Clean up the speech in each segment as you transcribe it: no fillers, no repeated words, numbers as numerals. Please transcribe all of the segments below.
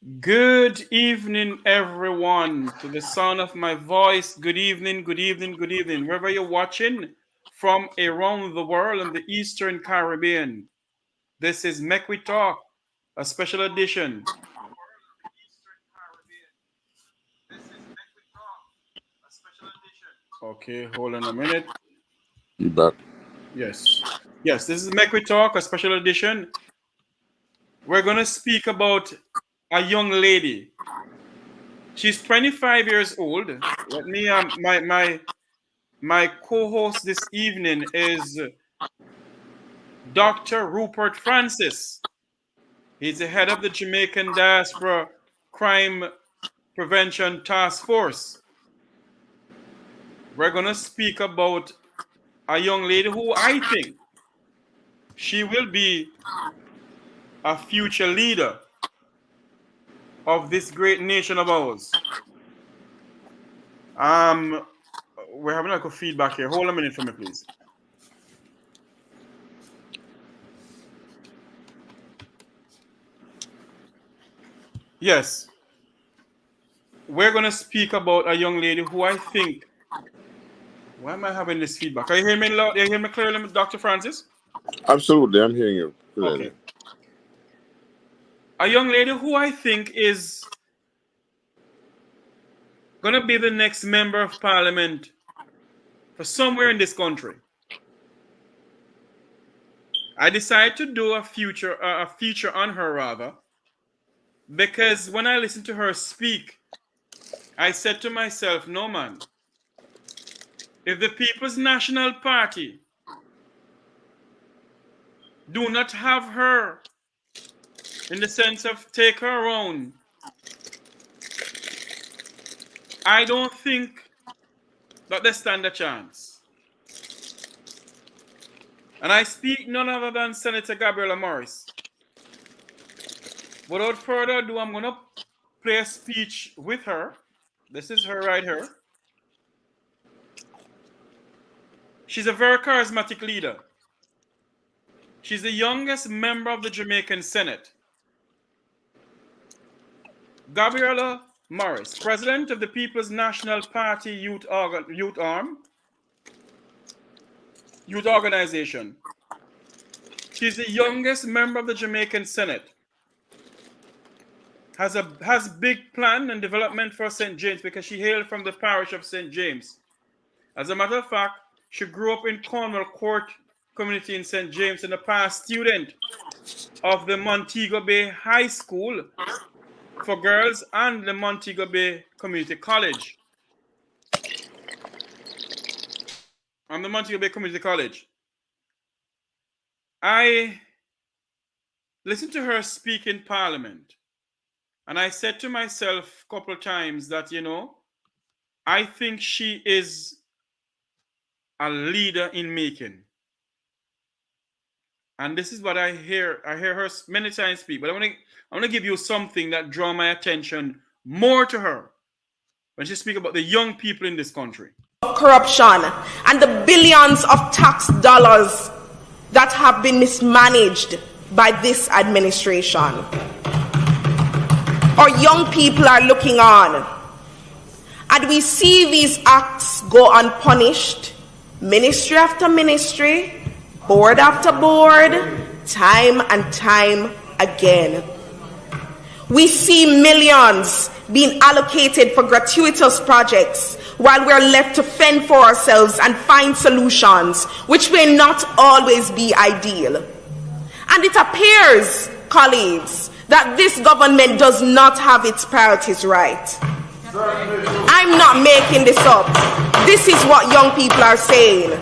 Good evening, everyone. To the sound of my voice, good evening, good evening, good evening. Wherever you're watching from around the world in the Eastern Caribbean, this is Make We Talk, a special edition. Okay, hold on a minute. You back? Yes. Yes, this is Make We Talk, a special edition. We're going to speak about a young lady. She's 25 years old. Let me my co-host this evening is Dr. Rupert Francis. He's the head of the Jamaican Diaspora Crime Prevention Task Force. We're going to speak about a young lady who I think she will be a future leader of this great nation of ours. Um, we're having like a feedback here. Hold a minute for me, please. Yes, we're going to speak about a young lady who I think. Why am I having this feedback? Are you hearing me loud? Are you hearing me clearly, Dr. Francis? Absolutely, I'm hearing you clearly. Okay. A young lady who I think is going to be the next member of parliament for somewhere in this country. I decided to do a feature on her rather, because when I listened to her speak, I said to myself, no man, if the People's National Party do not have her in the sense of take her around, I don't think that they stand a chance. And I speak none other than Senator Gabriella Morris. Without further ado, I'm going to play a speech with her. This is her right here. She's a very charismatic leader. She's the youngest member of the Jamaican Senate. Gabriella Morris, president of the People's National Party Youth Organization. She's the youngest member of the Jamaican Senate. Has big plan and development for St. James because she hailed from the parish of St. James. As a matter of fact, she grew up in Cornwall Court community in St. James and a past student of the Montego Bay High School for girls and the Montego Bay Community College. And the Montego Bay Community College. I listened to her speak in Parliament, and I said to myself a couple of times that, I think she is a leader in making. And this is what I hear. I hear her many times speak, but I want to give you something that draw my attention more to her when she speaks about the young people in this country. Corruption and the billions of tax dollars that have been mismanaged by this administration. Our young people are looking on, and we see these acts go unpunished, ministry after ministry, board after board, time and time again. We see millions being allocated for gratuitous projects while we're left to fend for ourselves and find solutions, which may not always be ideal. And it appears, colleagues, that this government does not have its priorities right. I'm not making this up. This is what young people are saying.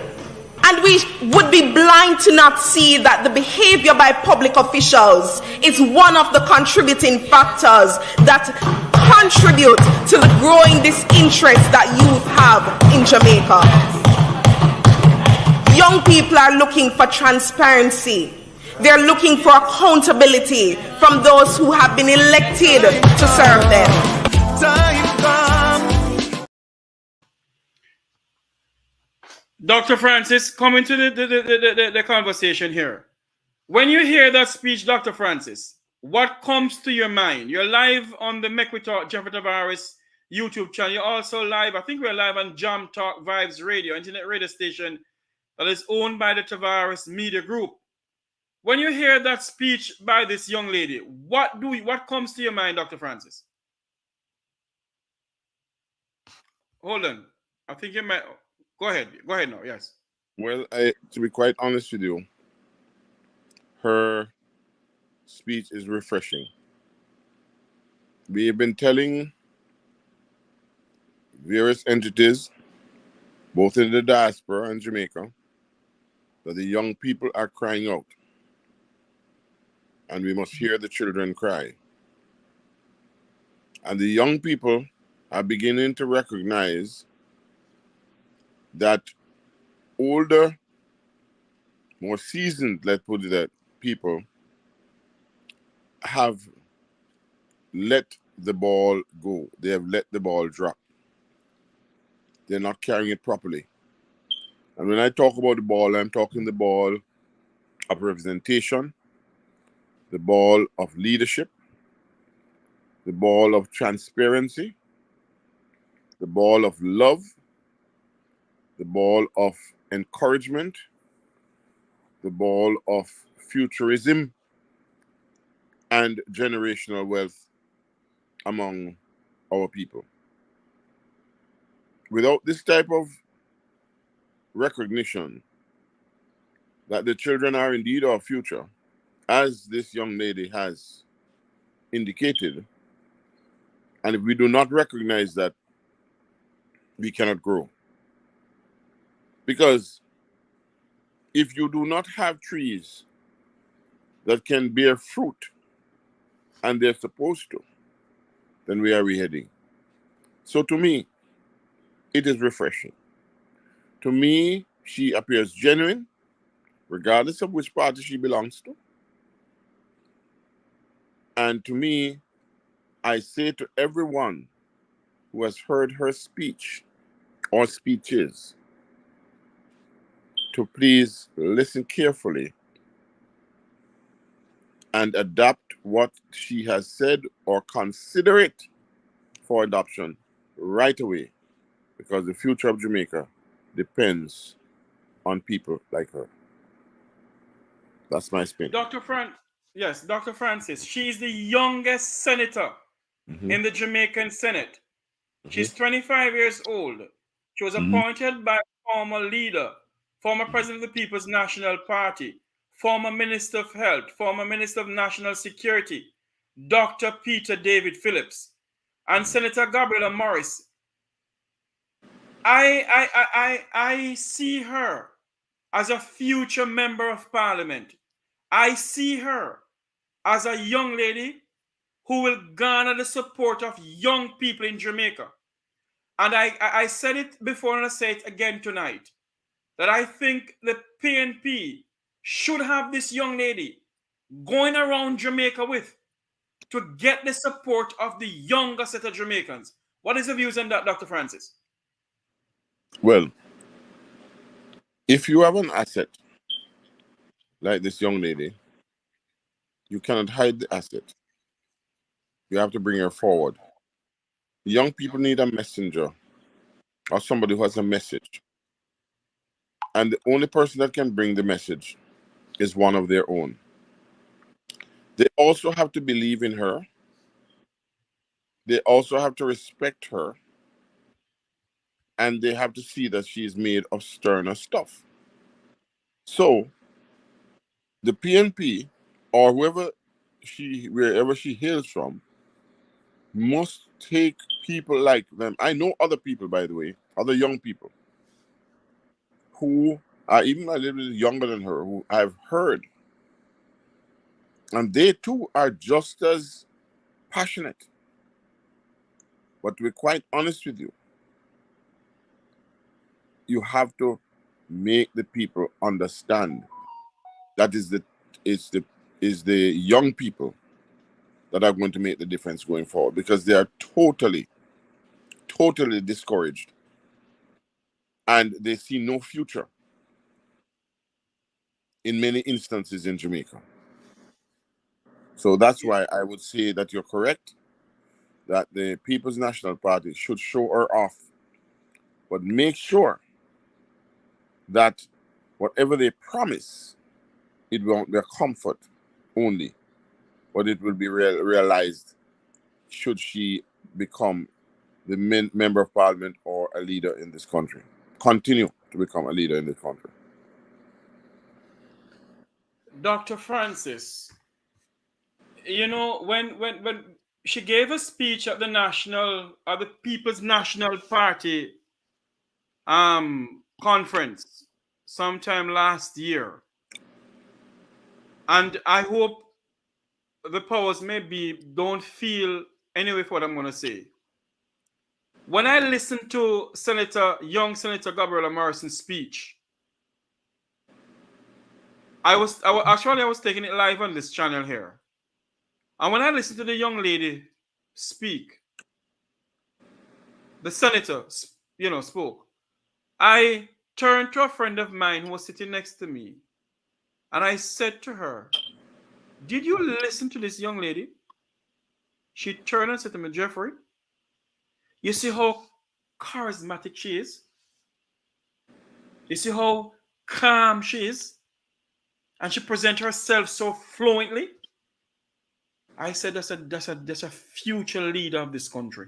And we would be blind to not see that the behavior by public officials is one of the contributing factors that contribute to the growing disinterest that youth have in Jamaica. Young people are looking for transparency. They're looking for accountability from those who have been elected to serve them. Dr. Francis, coming to the conversation here. When you hear that speech, Dr. Francis, what comes to your mind? You're live on the Make We Talk Jeffrey Tavares YouTube channel. You're also live, I think we're live on Jam Talk Vibes Radio, internet radio station that is owned by the Tavares Media Group. When you hear that speech by this young lady, what comes to your mind, Dr. Francis? Hold on. I think you might go ahead. Go ahead now, yes. Well, to be quite honest with you, her speech is refreshing. We have been telling various entities, both in the diaspora and Jamaica, that the young people are crying out. And we must hear the children cry. And the young people are beginning to recognize that older, more seasoned, let's put it that, people have let the ball go. They have let the ball drop. They're not carrying it properly. And when I talk about the ball, I'm talking the ball of representation, the ball of leadership, the ball of transparency, the ball of love, the ball of encouragement, the ball of futurism and generational wealth among our people. Without this type of recognition that the children are indeed our future, as this young lady has indicated, and if we do not recognize that, we cannot grow. Because if you do not have trees that can bear fruit, and they're supposed to, then where are we heading? So to me, it is refreshing. To me, she appears genuine, regardless of which party she belongs to. And to me, I say to everyone who has heard her speech or speeches to please listen carefully and adapt what she has said or consider it for adoption right away, because the future of Jamaica depends on people like her. That's my spin. Dr. Francis, she is the youngest senator in the Jamaican Senate. She's 25 years old. She was appointed by former leader, former president of the People's National Party, former Minister of Health, former Minister of National Security, Dr. Peter David Phillips, and Senator Gabriella Morris. I see her as a future member of parliament. I see her as a young lady who will garner the support of young people in Jamaica. And I said it before and I say it again tonight, that I think the PNP should have this young lady going around Jamaica with to get the support of the younger set of Jamaicans. What is the views on that, Dr. Francis? Well, if you have an asset like this young lady, you cannot hide the asset. You have to bring her forward. Young people need a messenger or somebody who has a message. And the only person that can bring the message is one of their own. They also have to believe in her. They also have to respect her. And they have to see that she is made of sterner stuff. So, the PNP, or wherever she hails from, must take people like them. I know other people, by the way, other young people, who are even a little bit younger than her, who I've heard. And they too are just as passionate. But to be quite honest with you, you have to make the people understand that is the young people that are going to make the difference going forward, because they are totally discouraged and they see no future in many instances in Jamaica. So that's why I would say that you're correct, that the People's National Party should show her off, but make sure that whatever they promise, it won't be a comfort only, but it will be realized should she become the member of parliament or a leader in this country. Continue to become a leader in this country. Dr. Francis, you know, when she gave a speech at the People's National Party conference sometime last year, and I hope the powers maybe don't feel anyway for what I'm going to say. When I listened to young Senator Gabriella Morrison's speech, I was taking it live on this channel here. And when I listened to the young lady speak, the senator, spoke, I turned to a friend of mine who was sitting next to me, and I said to her, "Did you listen to this young lady?" She turned and said to me, "Jeffrey, you see how charismatic she is? You see how calm she is? And she presents herself so fluently." I said, that's a future leader of this country.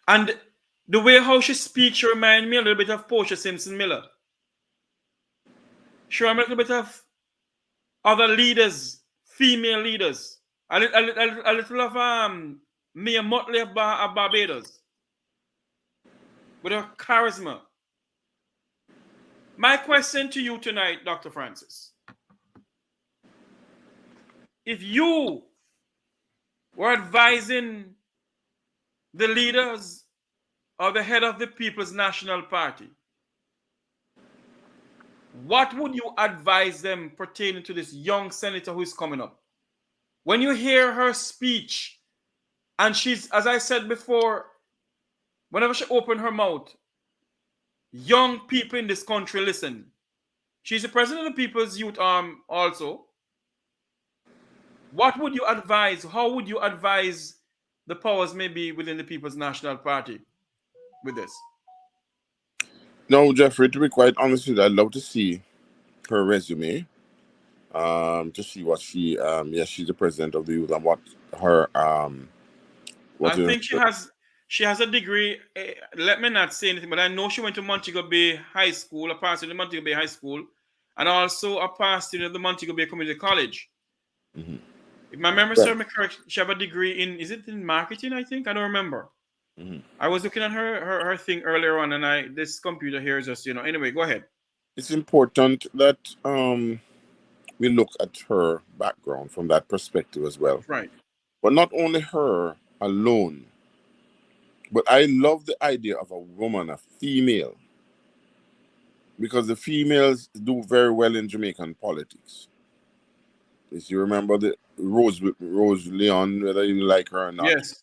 And the way how she speaks reminds me a little bit of Portia Simpson Miller. She reminds me a little bit of other leaders, female leaders. A little of Mia Motley of Barbados. With her charisma. My question to you tonight, Dr. Francis. If you were advising the leaders or the head of the People's National Party, what would you advise them pertaining to this young senator who is coming up? When you hear her speech, and she's, as I said before, whenever she opened her mouth, young people in this country listen. She's the president of the People's Youth Arm also. What would you advise? How would you advise the powers maybe within the People's National Party with this? No, Jeffrey, to be quite honest with you, I'd love to see her resume. To see what she she's the president of the youth and what her I think she has a degree. Let me not say anything, but I know she went to Montego Bay High School, a past student of Montego Bay High School, and also a past student of the Montego Bay Community College. Mm-hmm. If my memory serves me correct, she have a degree in, is it in marketing, I think? I don't remember. Mm-hmm. I was looking at her thing earlier on, and this computer here is just, anyway, go ahead. It's important that we look at her background from that perspective as well. Right. But not only her alone, but I love the idea of a woman, a female, because the females do very well in Jamaican politics. If you remember the Rose Leon, whether you like her or not. Yes.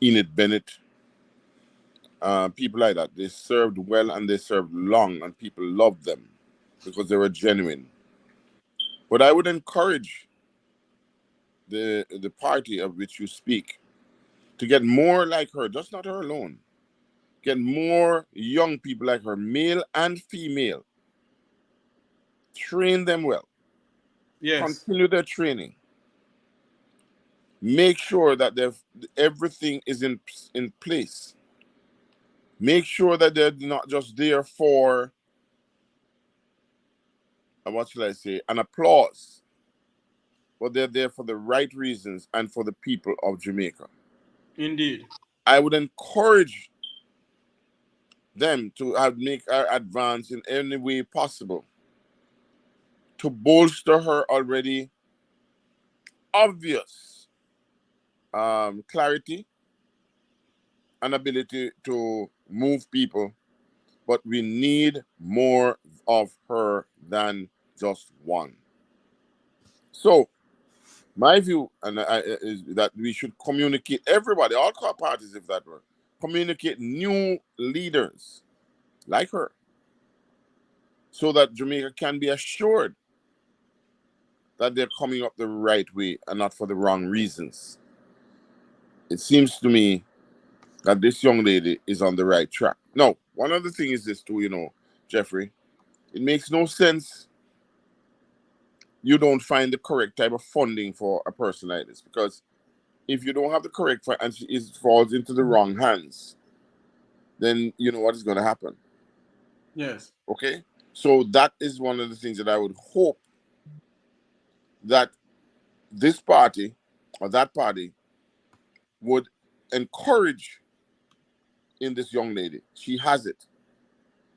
Enid Bennett, people like that. They served well and they served long, and people loved them because they were genuine. But I would encourage the party of which you speak to get more like her, just not her alone. Get more young people like her, male and female. Train them well. Yes. Continue their training. Make sure that everything is in place. Make sure that they're not just there for, what shall I say, an applause, but they're there for the right reasons and for the people of Jamaica. Indeed. I would encourage them to make her advance in any way possible to bolster her already obvious clarity and ability to move people, but we need more of her than just one. So my view is that we should communicate, everybody, all parties, if that were, communicate new leaders like her, so that Jamaica can be assured that they're coming up the right way and not for the wrong reasons. It seems to me that this young lady is on the right track. Now, one other thing is this too, Jeffrey. It makes no sense you don't find the correct type of funding for a person like this, because if you don't have the correct and it falls into the wrong hands, then you know what is going to happen. Yes. Okay? So that is one of the things that I would hope that this party or that party would encourage in this young lady. She has it.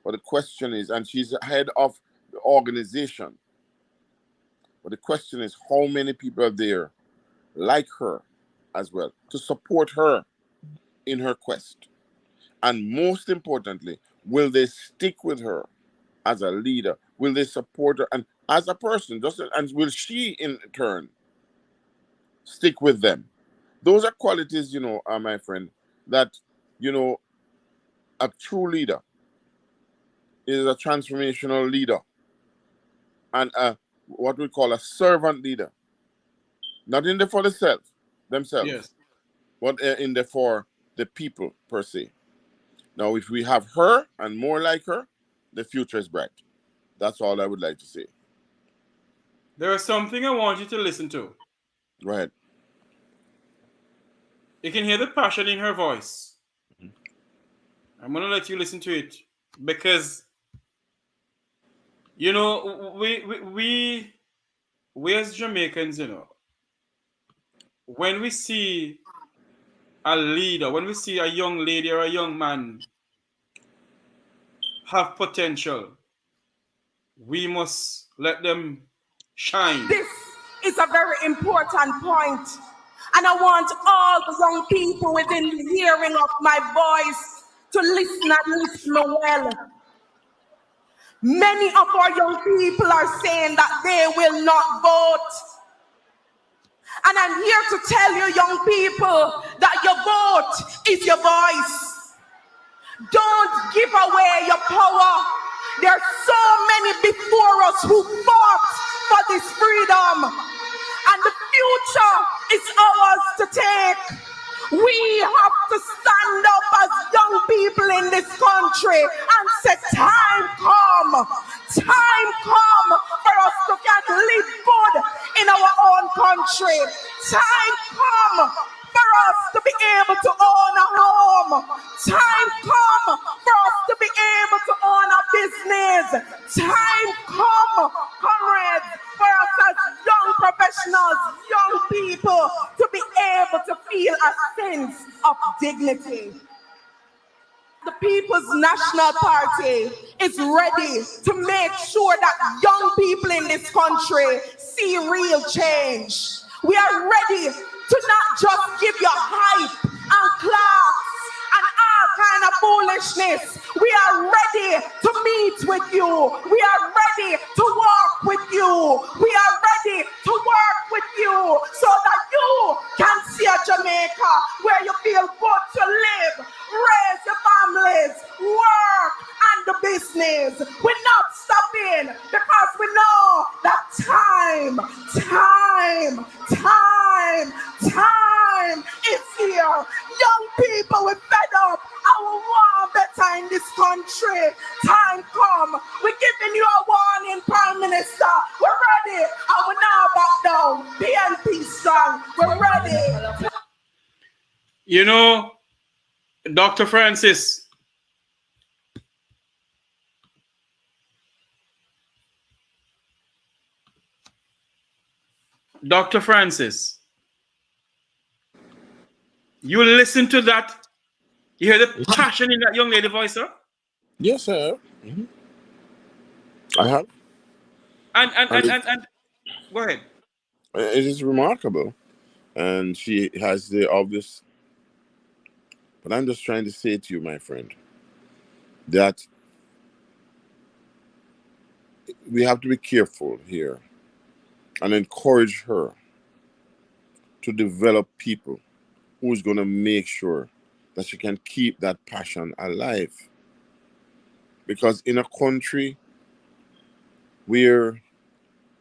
But the question is, and she's head of the organization. But the question is, how many people are there like her as well to support her in her quest? And most importantly, will they stick with her as a leader? Will they support her and as a person? And will she in turn stick with them? Those are qualities, my friend, that, a true leader is a transformational leader and what we call a servant leader. Not in there for themselves, Yes. but in there for the people per se. Now, if we have her and more like her, the future is bright. That's all I would like to say. There is something I want you to listen to. Go ahead. You can hear the passion in her voice. I'm going to let you listen to it because, we as Jamaicans, when we see a leader, when we see a young lady or a young man have potential, we must let them shine. This is a very important point, and I want all the young people within the hearing of my voice to listen and listen well. Many of our young people are saying that they will not vote. And I'm here to tell you, young people, that your vote is your voice. Don't give away your power. There are so many before us who fought for this freedom. And the future is ours to take. We have to stand up as young people in this country and say, time come for us to get live good in our own country. Time come for us to be able to own a home. Time come for us to be able to own a business. Time come, comrades, for us as young professionals, young people, to be able to feel a sense of dignity. The People's National Party is ready to make sure that young people in this country see real change. We are ready to not just give you hype and claps and all kind of foolishness. We are ready to meet with you. We are ready to walk with you. We are ready to work with you so that you can see a Jamaica where you feel good to live, raise your families, work, and the business. We're not stopping because we know that time is here. Young people, we're fed up. I will want better in this country. Time come. We're giving you a warning, Prime Minister. We're ready. I will not back down. PNP strong. We're ready. Dr. Francis, Dr. Francis, you listen to that? You hear the passion in that young lady voice, sir? Yes, sir. Mm-hmm. I have. And go ahead. It is remarkable. And she has the obvious. But I'm just trying to say to you, my friend, that we have to be careful here and encourage her to develop people who's going to make sure that she can keep that passion alive. Because in a country where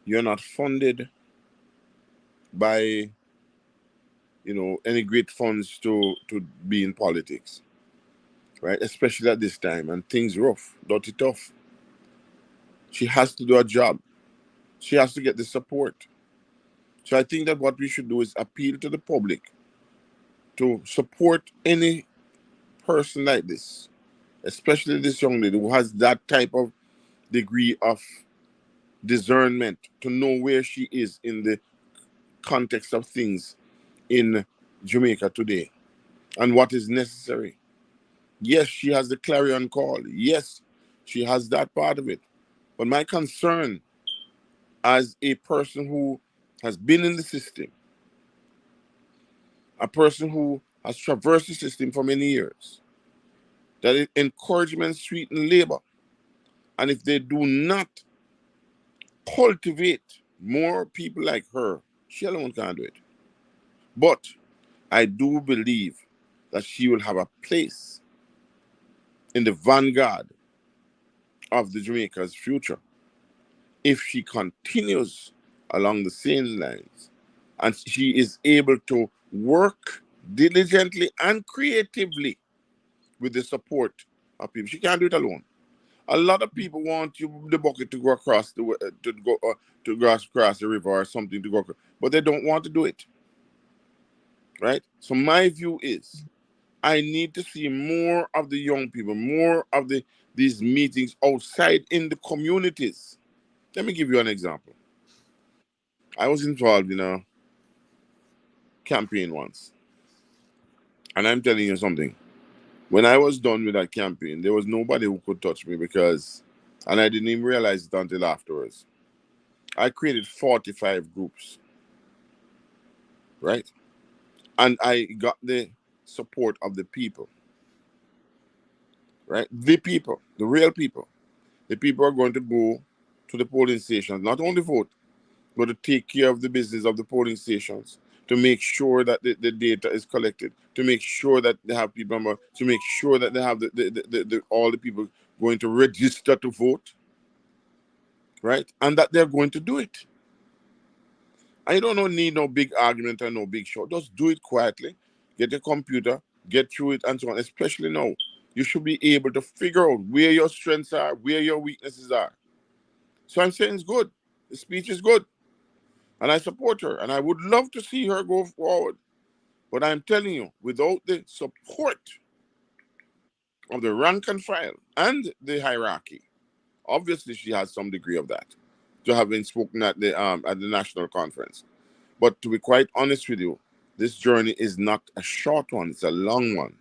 you're not funded, by, any great funds to be in politics, right? Especially at this time, and things rough, dirty tough. She has to do a job. She has to get the support. So I think that what we should do is appeal to the public to support any person like this, especially this young lady who has that type of degree of discernment to know where she is in the context of things in Jamaica today and what is necessary. Yes, she has the clarion call. Yes, she has that part of it. But my concern as a person who has been in the system, a person who has traversed the system for many years, that it encouragement sweeten labor. And if they do not cultivate more people like her, she alone can't do it. But I do believe that she will have a place in the vanguard of the Jamaica's future if she continues along the same lines and she is able to work diligently and creatively with the support of people. She can't do it alone. A lot of people want the bucket to go across to go across the river or something to go across, but they don't want to do it. Right? So my view is I need to see more of the young people, more of these meetings outside in the communities. Let me give you an example. I was involved in a campaign once. And I'm telling you something. When I was done with that campaign, there was nobody who could touch me and I didn't even realize it until afterwards. I created 45 groups, right? And I got the support of the people, right? The people, the real people. The people are going to go to the polling stations, not only vote, but to take care of the business of the polling stations, to make sure that the data is collected, to make sure that they have people, to make sure that they have all the people going to register to vote, right? And that they're going to do it. I don't need no big argument and no big show. Just do it quietly. Get a computer, get through it, and so on. Especially now, you should be able to figure out where your strengths are, where your weaknesses are. So I'm saying it's good. The speech is good. And I support her. And I would love to see her go forward. But I'm telling you, without the support of the rank and file and the hierarchy, obviously she has some degree of that, to have been spoken at the national conference. But to be quite honest with you, this journey is not a short one, it's a long one.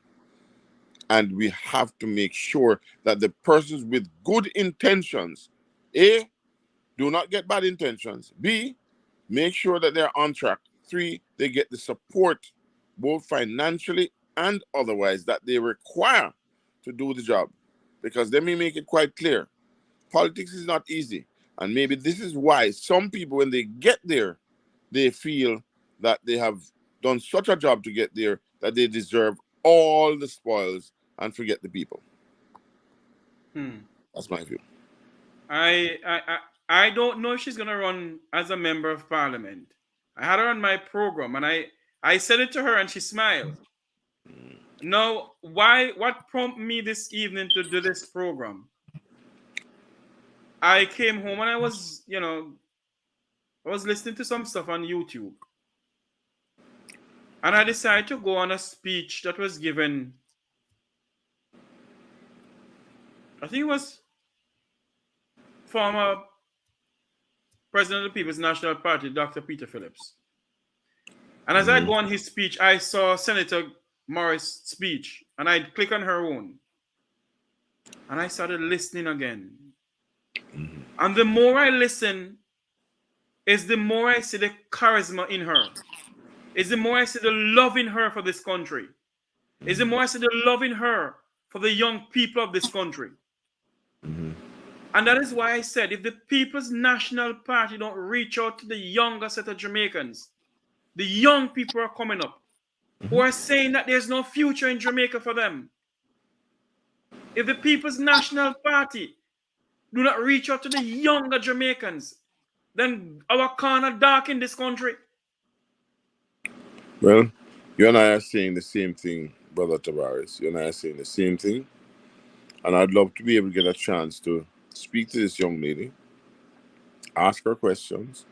And we have to make sure that the persons with good intentions, A, do not get bad intentions. B, make sure that they're on track. 3, they get the support, both financially and otherwise, that they require to do the job. Because let me make it quite clear. Politics is not easy. And maybe this is why some people, when they get there, they feel that they have done such a job to get there that they deserve all the spoils and forget the people. That's my view. I don't know if she's gonna run as a member of parliament. I had her on my program and I said it to her and she smiled. Now, what prompted me this evening to do this program? I came home and I was listening to some stuff on YouTube. And I decided to go on a speech that was given, I think it was former President of the People's National Party, Dr. Peter Phillips. And as I go on his speech, I saw Senator Morris' speech, and I click on her own. And I started listening again. And the more I listen, is the more I see the charisma in her. Is the more I see the love in her for this country. Is the more I see the love in her for the young people of this country. And that is why I said, if the People's National Party don't reach out to the younger set of Jamaicans, the young people are coming up who are saying that there's no future in Jamaica for them. If the People's National Party do not reach out to the younger Jamaicans, then our corner dark in this country. Well, you and I are saying the same thing, Brother Tavares. You and I are saying the same thing. And I'd love to be able to get a chance to speak to this young lady, ask her questions,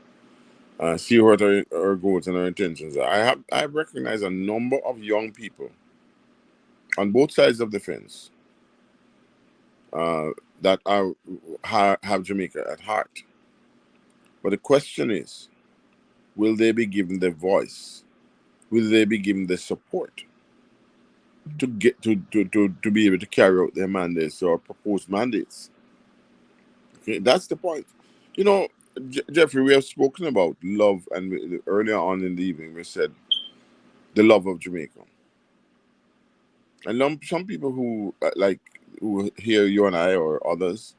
see what her goals and her intentions are. I recognize a number of young people on both sides of the fence that have Jamaica at heart. But the question is, will they be given the voice? Will they be given the support to get to be able to carry out their mandates or proposed mandates? Okay, that's the point. You know, Jeffrey, we have spoken about love, and earlier on in the evening, we said the love of Jamaica. And some people who who hear you and I or others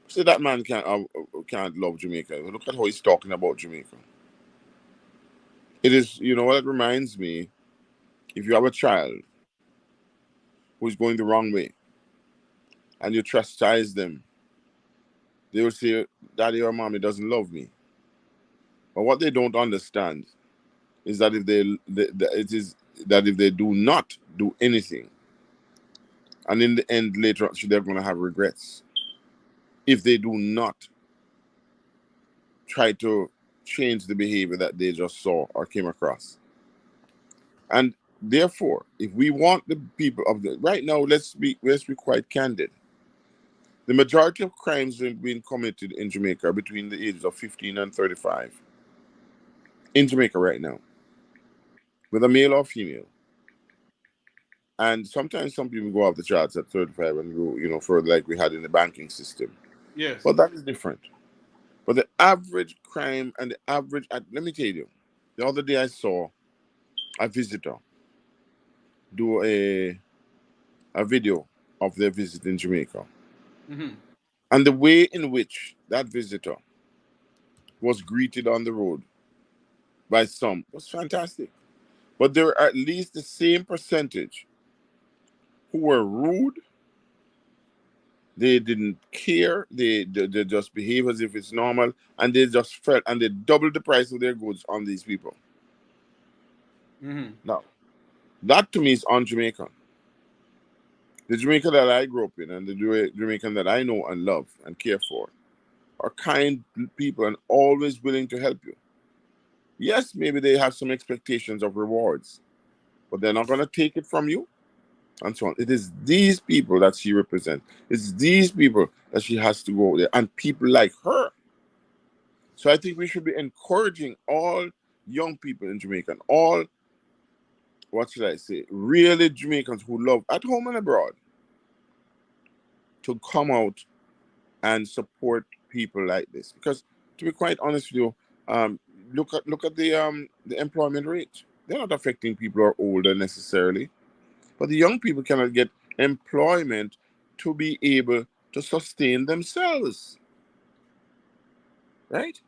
say that man can't love Jamaica. Look at how he's talking about Jamaica. It is, you know what it reminds me. If you have a child who's going the wrong way, and you chastise them, they will say, "Daddy or mommy doesn't love me." But what they don't understand is that if they do not do anything, and in the end later on, they're going to have regrets if they do not try to change the behavior that they just saw or came across. And therefore, if we want the people of the right now, let's be quite candid. The majority of crimes that have been committed in Jamaica are between the ages of 15 and 35. In Jamaica right now, whether male or female. And sometimes some people go off the charts at 35 and go, for like we had in the banking system. Yes. But that is different. But the average crime and the average, let me tell you, the other day I saw a visitor do a video of their visit in Jamaica. Mm-hmm. And the way in which that visitor was greeted on the road by some was fantastic. But there were at least the same percentage who were rude. They didn't care. They just behave as if it's normal. And they just felt, and they doubled the price of their goods on these people. Mm-hmm. Now, that to me is un-Jamaican. The Jamaica that I grew up in and the Jamaican that I know and love and care for are kind people and always willing to help you. Yes, maybe they have some expectations of rewards, but they're not going to take it from you and so on. It is these people that she represents. It's these people that she has to go there and people like her. So I think we should be encouraging all young people in Jamaica and all, what should I say, really Jamaicans who love at home and abroad to come out and support people like this. Because to be quite honest with you, look at the employment rate. They're not affecting people who are older necessarily, but the young people cannot get employment to be able to sustain themselves, right?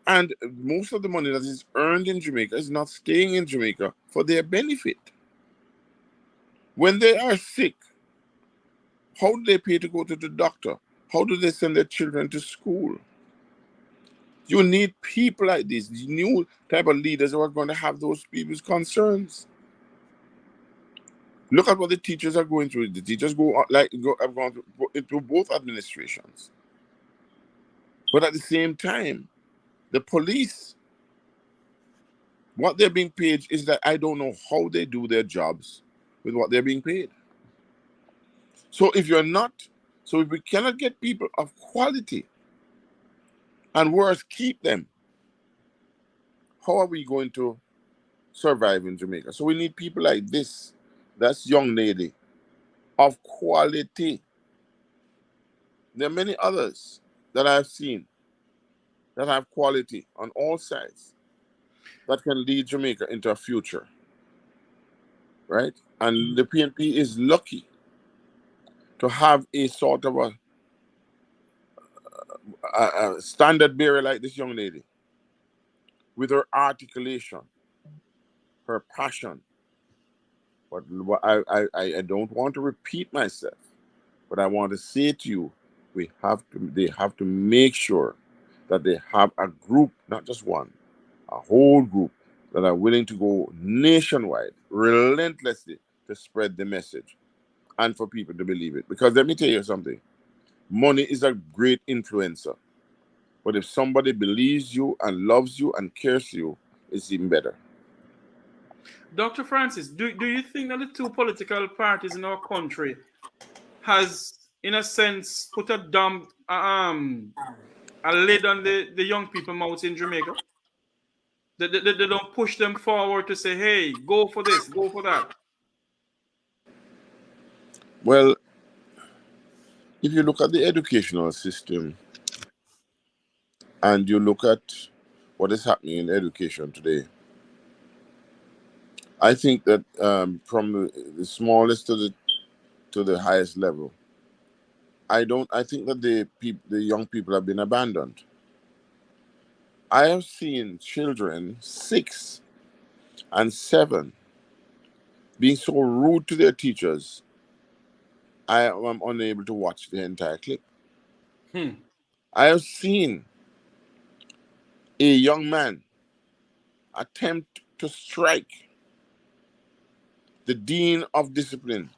And most of the money that is earned in Jamaica is not staying in Jamaica for their benefit. When they are sick, how do they pay to go to the doctor? How do they send their children to school? You need people like this, new type of leaders who are going to have those people's concerns. Look at what the teachers are going through. The teachers have gone into both administrations. But at the same time, the police, what they're being paid is that I don't know how they do their jobs with what they're being paid. So if we cannot get people of quality, and worse, keep them, how are we going to survive in Jamaica? So we need people like this, that's young lady, of quality. There are many others that I've seen that have quality on all sides that can lead Jamaica into a future, right? And the PNP is lucky to have a sort of a standard bearer like this young lady with her articulation, her passion. But I don't want to repeat myself, but I want to say to you, they have to make sure that they have a group, not just one, a whole group that are willing to go nationwide, relentlessly, to spread the message and for people to believe it. Because let me tell you something, money is a great influencer. But if somebody believes you and loves you and cares for you, it's even better. Dr. Francis, do you think that the two political parties in our country has, in a sense, put a lid on the young people mouths in Jamaica? They don't push them forward to say, hey, go for this, go for that. Well, if you look at the educational system and you look at what is happening in education today, I think that from the smallest to the highest level, I think that the young people have been abandoned. I have seen children 6 and 7 being so rude to their teachers. I am unable to watch the entire clip. I have seen a young man attempt to strike the dean of discipline,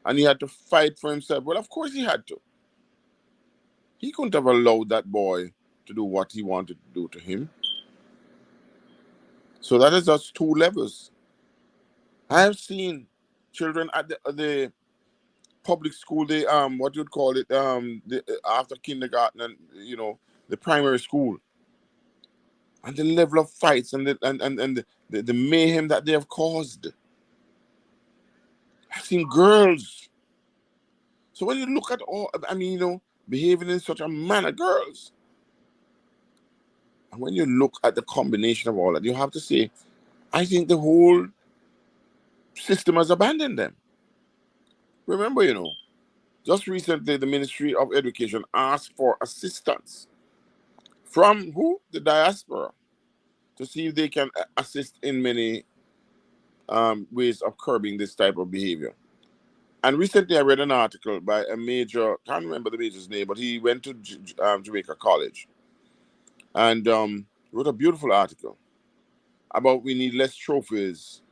and he had to fight for himself. Well, of course he had to. He couldn't have allowed that boy to do what he wanted to do to him. So that is just 2 levels. I have seen children at the public school, the what you'd call it, after kindergarten and the primary school, and the level of fights and the mayhem that they have caused. I've seen girls. So when you look at all, behaving in such a manner, girls. And when you look at the combination of all that, you have to say, I think the whole system has abandoned them. Remember, just recently the Ministry of Education asked for assistance from who? The Diaspora, to see if they can assist in many ways of curbing this type of behavior. And recently I read an article by a major, can't remember the major's name, but he went to Jamaica College and wrote a beautiful article about we need less trophies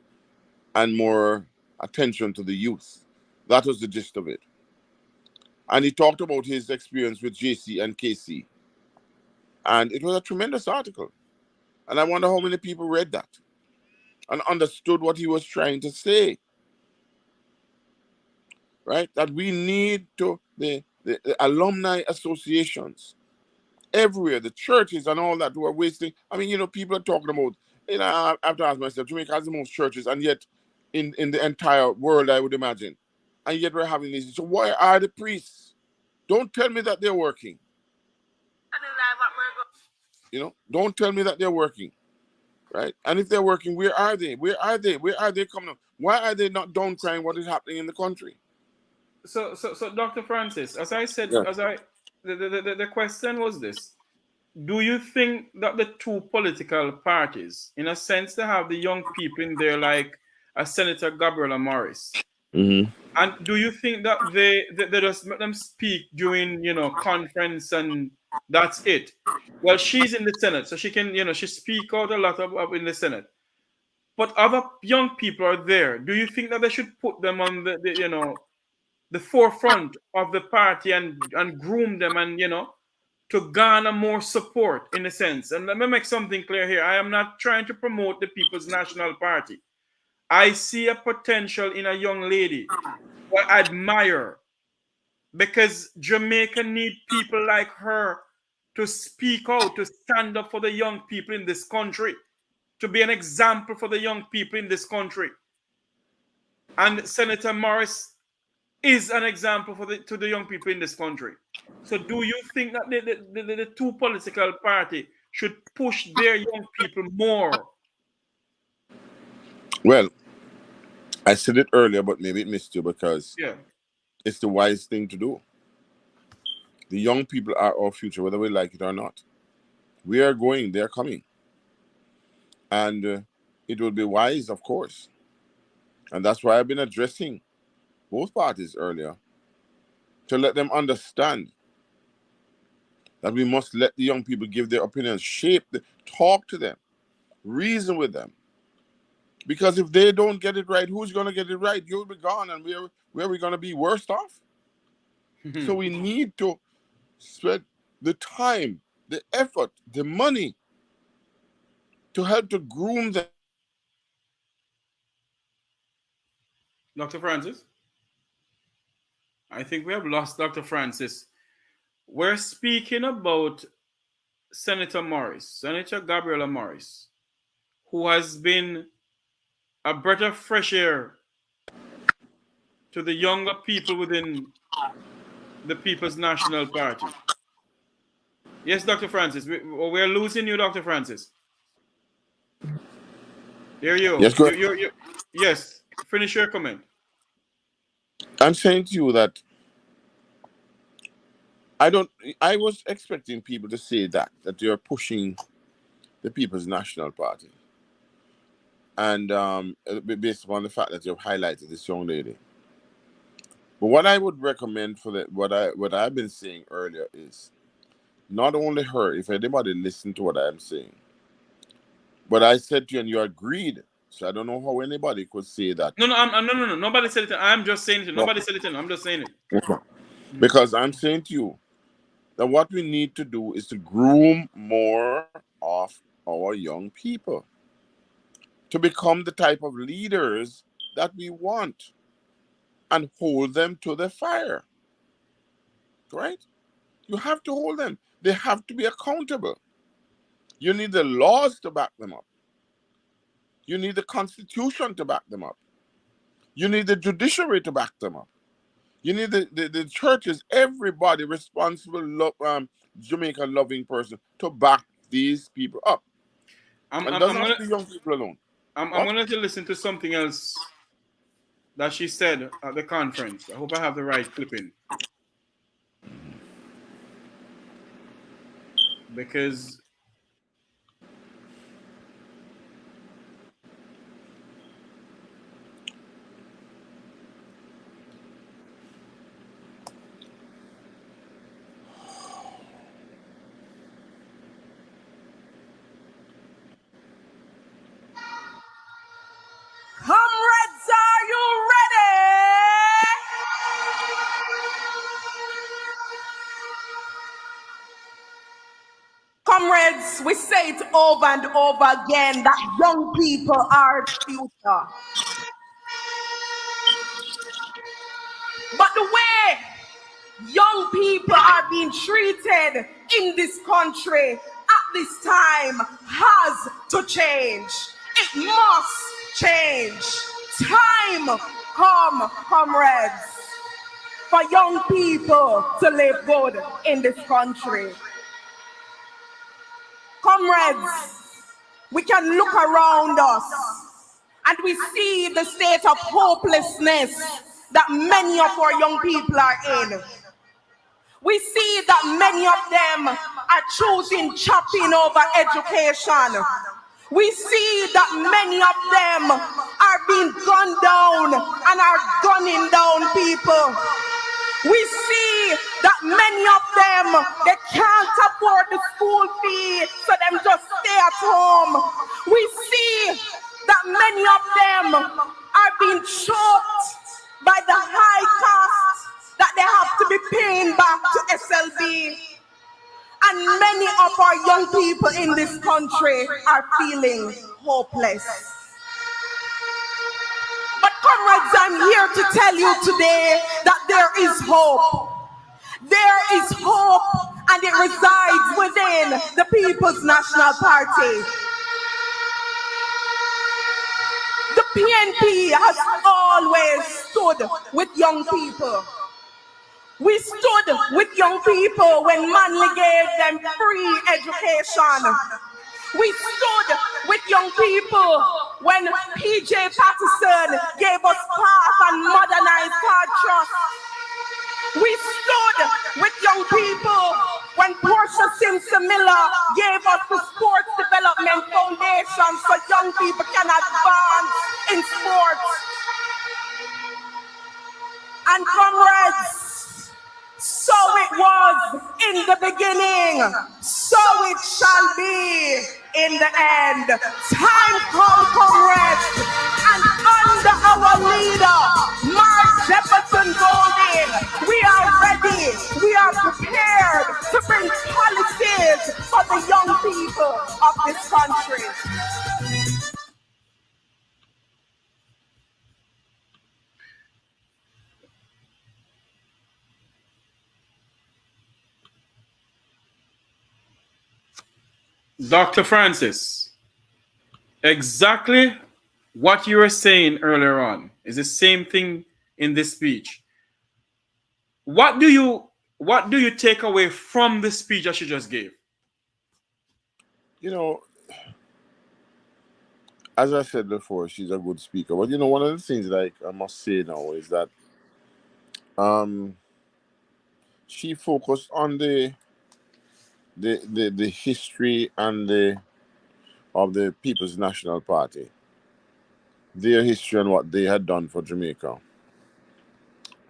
and more attention to the youth. That was the gist of it. And he talked about his experience with JC and KC. And it was a tremendous article. And I wonder how many people read that and understood what he was trying to say. Right? That we need to, the alumni associations everywhere, the churches and all that who are wasting. People are talking about, I have to ask myself, Jamaica has the most churches, and yet in the entire world, I would imagine. And yet we're having these. So why are the priests? Don't tell me that they're working. Don't tell me that they're working. Right? And if they're working, where are they? Where are they? Where are they coming up? Why are they not down crying what is happening in the country? So Dr. Francis, as I said, Yeah. The question was this: do you think that the two political parties, in a sense, they have the young people in there, like Senator Gabriella Morris, Mm-hmm. and do you think that they just let them speak during conference and that's it? Well, she's in the Senate, so she can she speak out a lot of in the Senate. But other young people are there. Do you think that they should put them on the forefront of the party and groom them and to garner more support in a sense? And let me make something clear here. I am not trying to promote the People's National Party. I see a potential in a young lady who I admire, because Jamaica need people like her to speak out, to stand up for the young people in this country, to be an example for the young people in this country. And Senator Morris is an example to the young people in this country. So do you think that the two political parties should push their young people more? Well, I said it earlier, but maybe it missed you because it's the wise thing to do. The young people are our future, whether we like it or not. We are going, they're coming. And it will be wise, of course. And that's why I've been addressing both parties earlier, to let them understand that we must let the young people give their opinions, talk to them. reason with them. Because if they don't get it right, who's going to get it right? You'll be gone, and where are we going to be? Worse off? So we need to spend the time, the effort, the money to help to groom them. Dr. Francis? I think we have lost Dr. Francis. We're speaking about Senator Morris, Senator Gabriella Morris, who has been a breath of fresh air to the younger people within the People's National Party. Yes, Dr. Francis, we're losing you, Dr. Francis. There you Yes, go ahead. Yes, finish your comment. I'm saying to you that I was expecting people to say that you're pushing the People's National Party. And based upon the fact that you've highlighted this young lady. But what I would recommend for what I've been saying earlier is not only her, if anybody listened to what I'm saying, but I said to you and you agreed. So I don't know how anybody could say that. No, nobody said it. I'm just saying it. Nobody said it. I'm just saying it. Okay. Because I'm saying to you that what we need to do is to groom more of our young people to become the type of leaders that we want and hold them to the fire. Right? You have to hold them. They have to be accountable. You need the laws to back them up. You need the Constitution to back them up. You need the judiciary to back them up. You need the churches, everybody responsible, Jamaican loving person to back these people up. And it doesn't have to be young people alone. I'm going to listen to something else that she said at the conference. I hope I have the right clipping. Because Comrades, are you ready? Comrades, we say it over and over again that young people are the future. But the way young people are being treated in this country at this time has to change. It must change. Time come, comrades, for young people to live good in this country. Comrades, we can look around us and we see the state of hopelessness that many of our young people are in. We see that many of them are choosing chopping over education. We see that many of them are being gunned down and are gunning down people. We see that many of them, they can't afford the school fee, so them just stay at home. We see that many of them are being choked by the high cost that they have to be paying back to SLB. And many of our young people in this country are feeling hopeless. But comrades, I'm here to tell you today that there is hope. There is hope, and it resides within the People's National Party. The PNP has always stood with young people. We stood with young people when Manley gave them free education. We stood with young people when PJ Patterson gave us path and modernized card trust. We stood with young people when Portia Simpson Miller gave us the Sports Development Foundation so young people can advance in sports. And comrades, so it was in the beginning, so it shall be in the end. Time come, comrades, and under our leader, Mark Jefferson Golding, we are ready, we are prepared to bring policies for the young people of this country. Dr. Francis, exactly what you were saying earlier on is the same thing in this speech. What do you take away from the speech that she just gave? You know, as I said before, she's a good speaker. But you know, one of the things like I must say now is that she focused on the history and of the People's National Party, their history and what they had done for Jamaica.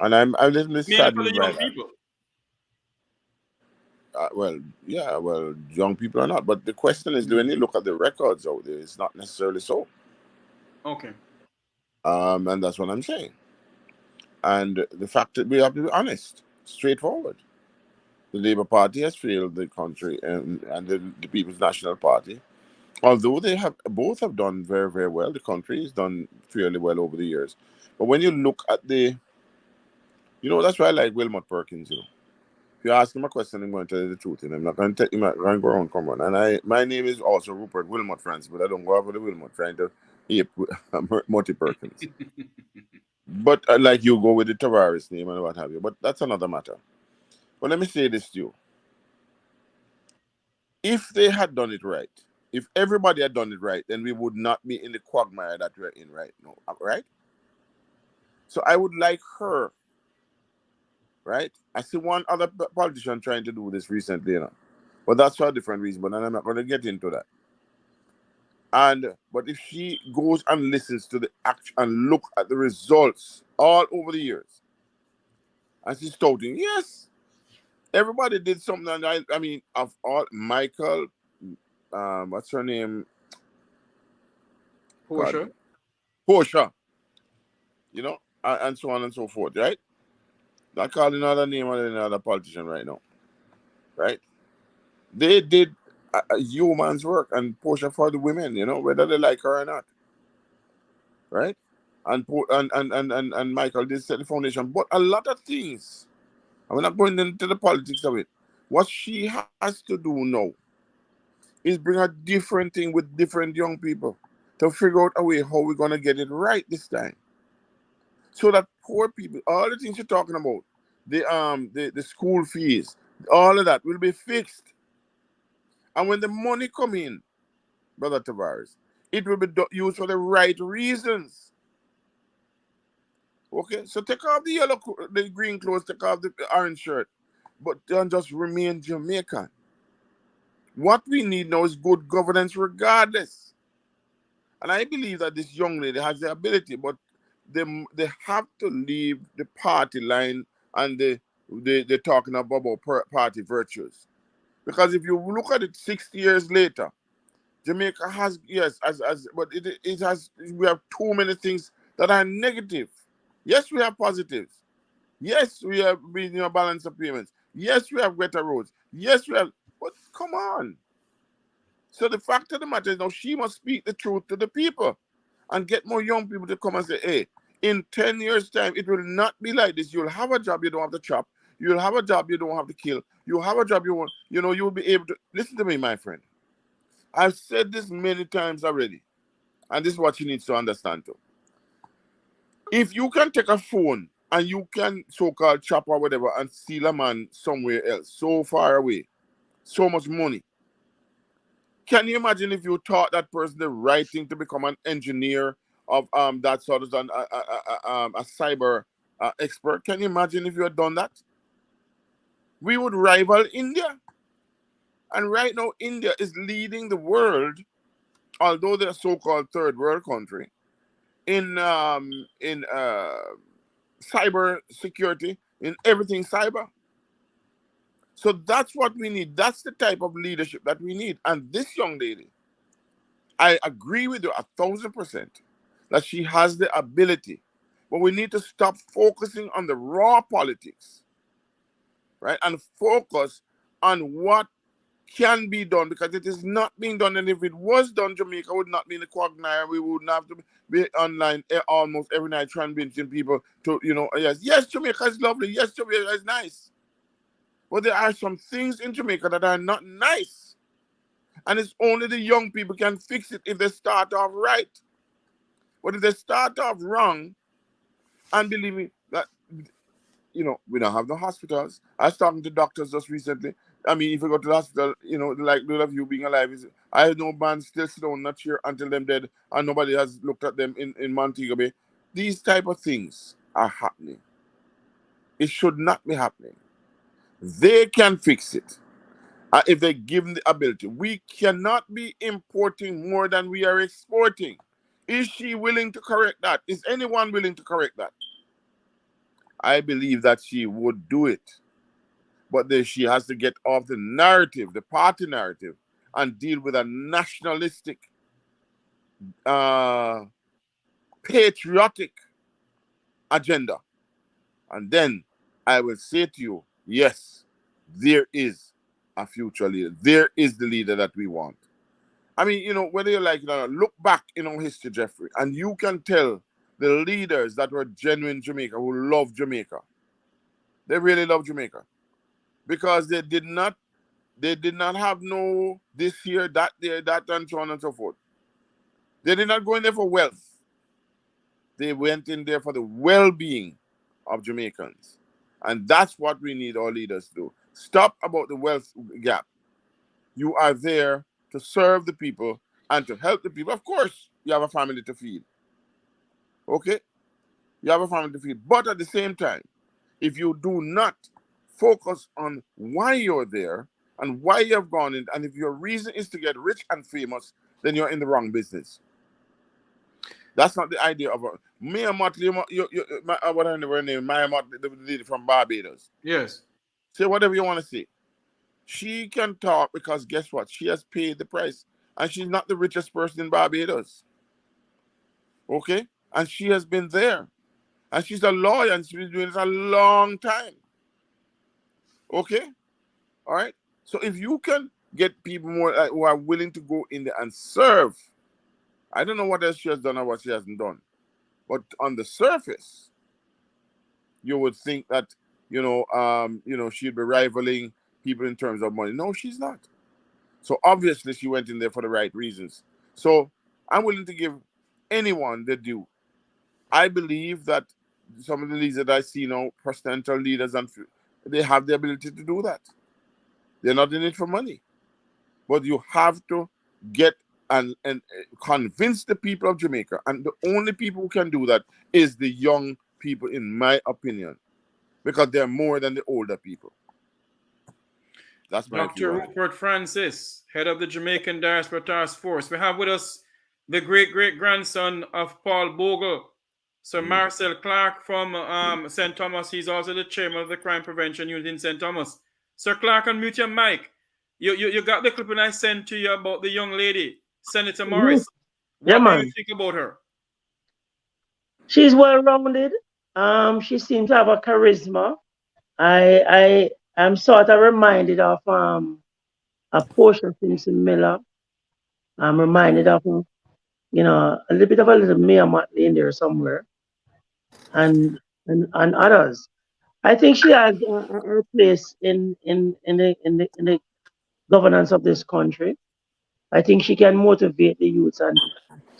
And I'm a little bit Mainly for saddened the by young that. people. Well, young people are not. But the question is, when you look at the records out there, it's not necessarily so. Okay. And that's what I'm saying. And the fact that we have to be honest, straightforward. The Labour Party has failed the country, and the People's National Party, although they have both have done very, very well. The country has done fairly well over the years. But when you look at that's why I like Wilmot Perkins, If you ask him a question, I'm going to tell you the truth, and I'm not going to tell him, I'm going to go around, come on. And my name is also Rupert Wilmot Francis, but I don't go over the Wilmot trying to ape Morty Perkins. But like you go with the Tavares name and what have you. But that's another matter. But let me say this to you. If they had done it right, if everybody had done it right, then we would not be in the quagmire that we're in right now, right? So I would like her, right? I see one other politician trying to do this recently, but that's for a different reason, but I'm not going to get into that. But if she goes and listens to the action and look at the results all over the years, and she's touting, yes, everybody did something. And I mean, of all, Michael, what's her name? Portia. Portia. And so on and so forth, right? Not calling another name or another politician right now, right? They did a human's work, and Portia for the women, whether they like her or not, right? And Michael did set the foundation, but a lot of things. I'm not going into the politics of it. What she has to do now is bring a different thing with different young people to figure out a way how we're gonna get it right this time, so that poor people, all the things you're talking about, the school fees, all of that will be fixed. And when the money come in, Brother Tavares, it will be used for the right reasons. Okay, so take off the green clothes, take off the orange shirt, but don't just remain Jamaican. What we need now is good governance regardless. And I believe that this young lady has the ability, but they have to leave the party line and they're talking about party virtues. Because if you look at it 60 years later, Jamaica has, yes, but it has, we have too many things that are negative. Yes, we have positives. Yes, we have balance of payments. Yes, we have better roads. Yes, we have, but come on. So the fact of the matter is now she must speak the truth to the people and get more young people to come and say, hey, in 10 years' time, it will not be like this. You'll have a job you don't have to chop. You'll have a job you don't have to kill. You'll have a job you want, you'll be able to, listen to me, my friend. I've said this many times already, and this is what you need to understand too. If you can take a phone and you can so-called chop or whatever and steal a man somewhere else, so far away, so much money, can you imagine if you taught that person the right thing to become an engineer of that sort of a cyber expert? Can you imagine if you had done that? We would rival India. And right now, India is leading the world, although they're a so-called third world country, in cyber security, in everything cyber. So that's what we need. That's the type of leadership that we need. And this young lady I agree with you 1,000% that she has the ability, but we need to stop focusing on the raw politics, right, and focus on what can be done, because it is not being done. And if it was done, Jamaica would not be in the quagmire. We wouldn't have to be online almost every night convincing people to, yes, Jamaica is lovely. Yes, Jamaica is nice. But there are some things in Jamaica that are not nice. And it's only the young people can fix it if they start off right. But if they start off wrong, and believe me, that we don't have no hospitals. I was talking to doctors just recently. I mean, if you go to the hospital, like those of you being alive, I know man still sit down, not here until them dead, and nobody has looked at them in Montego Bay. These type of things are happening. It should not be happening. They can fix it if they give them the ability. We cannot be importing more than we are exporting. Is she willing to correct that? Is anyone willing to correct that? I believe that she would do it. But then she has to get off the narrative, the party narrative, and deal with a nationalistic, patriotic agenda. And then I will say to you, yes, there is a future leader. There is the leader that we want. I mean, whether you like it or not, look back in our history, Jeffrey, and you can tell the leaders that were genuine Jamaica, who love Jamaica. They really love Jamaica. Because they did not have no this here, that there, that, and so on and so forth. They did not go in there for wealth. They went in there for the well-being of Jamaicans. And that's what we need our leaders to do. Stop about the wealth gap. You are there to serve the people and to help the people. Of course, you have a family to feed. Okay? You have a family to feed. But at the same time, if you do not focus on why you're there and why you have gone in, and if your reason is to get rich and famous, then you're in the wrong business. That's not the idea of Maya Motley. What her name? Maya Motley, the lady from Barbados. Yes. Say whatever you want to say. She can talk because guess what? She has paid the price, and she's not the richest person in Barbados. Okay, and she has been there, and she's a lawyer, and she's been doing it a long time. Okay, all right. So if you can get people more who are willing to go in there and serve, I don't know what else she has done or what she hasn't done, but on the surface, you would think that she'd be rivaling people in terms of money. No, she's not. So obviously she went in there for the right reasons. So I'm willing to give anyone the due. I believe that some of the leaders that I see now, presidential leaders, and they have the ability to do that. They're not in it for money. But you have to get and convince the people of Jamaica. And the only people who can do that is the young people, in my opinion, because they're more than the older people. That's my Dr. view. Rupert Francis, head of the Jamaican Diaspora Task Force. We have with us the great-great-grandson of Paul Bogle, Sir Marcel Clark from St. Thomas. He's also the chairman of the Crime Prevention Unit in St. Thomas. Sir Clark, unmute your mic. You got the clip I sent to you about the young lady, Senator Morris. What do you think about her? She's well-rounded. She seems to have a charisma. I'm sort of reminded of a Portia Simpson Miller. I'm reminded of a little bit of a little Mia Motley in there somewhere, and others. I think she has a place in the governance of this country. I think she can motivate the youths and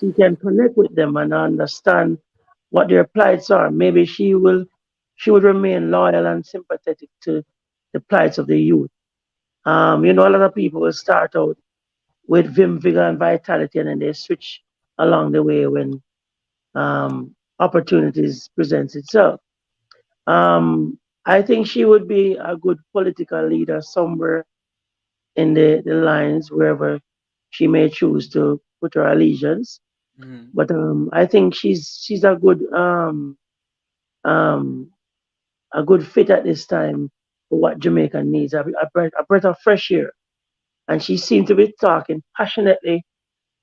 she can connect with them and understand what their plights are. Maybe she would remain loyal and sympathetic to the plights of the youth. A lot of people will start out with vim, vigor, and vitality, and then they switch along the way when opportunities presents itself. I think she would be a good political leader somewhere in the lines wherever she may choose to put her allegiance. Mm-hmm. But I think she's a good fit at this time for what Jamaica needs, a breath of fresh air. And she seemed to be talking passionately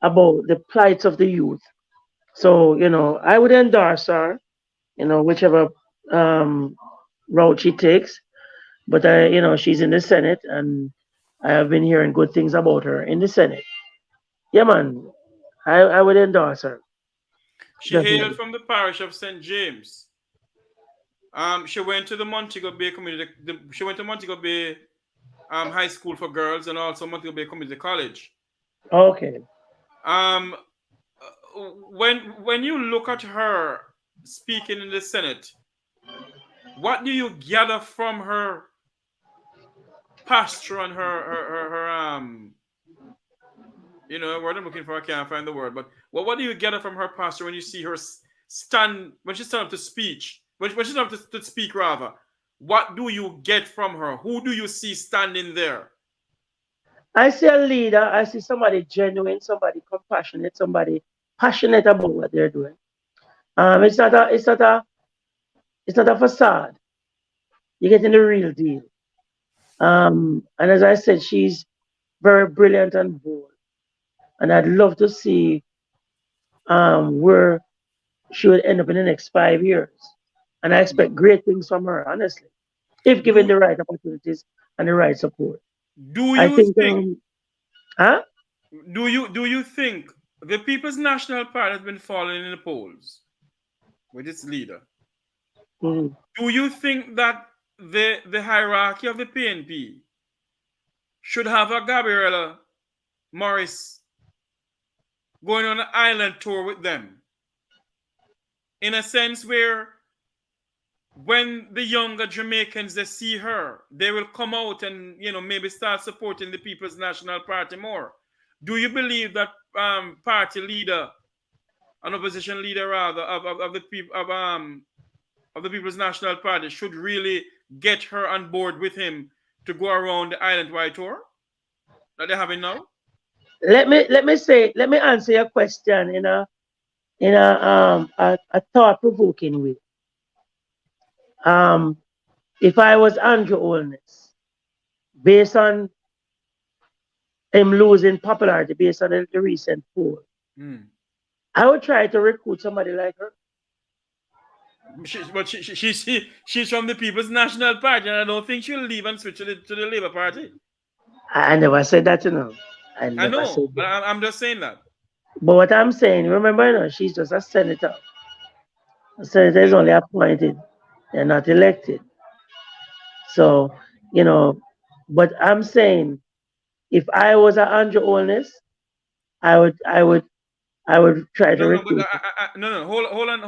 about the plight of the youth. So, I would endorse her, whichever route she takes. But she's in the Senate, and I have been hearing good things about her in the Senate. Yeah, man, I would endorse her. She Definitely. hailed from the parish of St. James. She went to the Montego Bay Community. She went to Montego Bay High School for Girls and also Montego Bay Community College. Okay. Um, when you look at her speaking in the Senate, what do you gather from her posture and her word I'm looking for, I can't find the word, but what do you gather from her posture when you see her stand when she stand up to speech when she stand up to speak rather? What do you get from her? Who do you see standing there? I see a leader. I see somebody genuine, somebody compassionate, somebody passionate about what they're doing. It's not a facade. You're getting the real deal. And as I said, she's very brilliant and bold. And I'd love to see where she would end up in the next 5 years. And I expect great things from her, honestly, if given the right opportunities and the right support. Do I you think, think? huh? Do you think the People's National Party has been falling in the polls with its leader? Mhm. Do you think that the hierarchy of the PNP should have a Gabriella Morris going on an island tour with them? In a sense where when the younger Jamaicans they see her, they will come out and maybe start supporting the People's National Party more. Do you believe that party leader, an opposition leader rather of the people of the People's National Party should really get her on board with him to go around the island-wide tour that they're having now? Let me answer your question in a thought-provoking way. If I was Andrew Holness, based on him losing popularity based on the recent poll, I would try to recruit somebody like her. She's from the People's National Party, and I don't think she'll leave and switch to the Labour Party. I never said that, I know, never said but that. I'm just saying that. But what I'm saying, remember, she's just a senator. A senator is only appointed, they're not elected. So, but I'm saying, if I was an Andrew Holness, I would try to recruit. No. Hold on,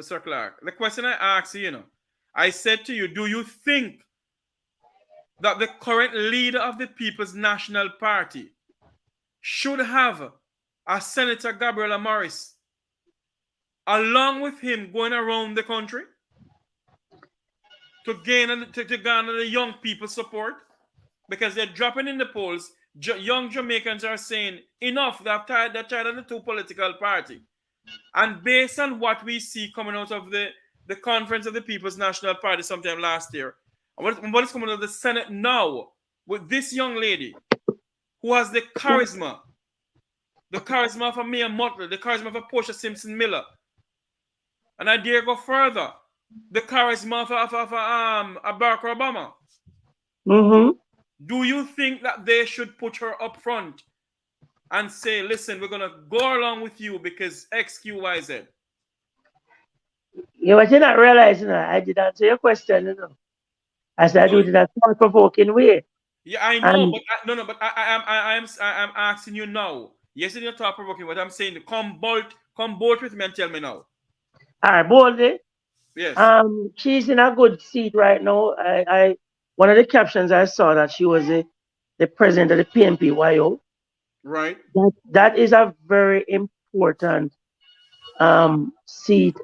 Sir Clark. The question I asked you, I said to you, do you think that the current leader of the People's National Party should have a Senator Gabriella Morris along with him going around the country to garner the young people's support? Because they're dropping in the polls. Young Jamaicans are saying enough. They're tired of the two political party. And based on what we see coming out of the conference of the People's National Party sometime last year, what is coming out of the Senate now with this young lady who has the charisma of a Mayor Motley, the charisma of a Portia Simpson Miller, and I dare go further, the charisma of a Barack Obama. Mm-hmm. Do you think that they should put her up front and say, listen, we're going to go along with you because X, Q, Y, Z? What you're not realizing, I did answer your question, I said I do it in a thought-provoking way. Yeah, I know, but I'm asking you now. Yes, in your thought-provoking, what I'm saying, come bolt with me and tell me now. All right, boldly. Yes. She's in a good seat right now. I one of the captions I saw that she was the president of the PNP YO. Right. That is a very important seat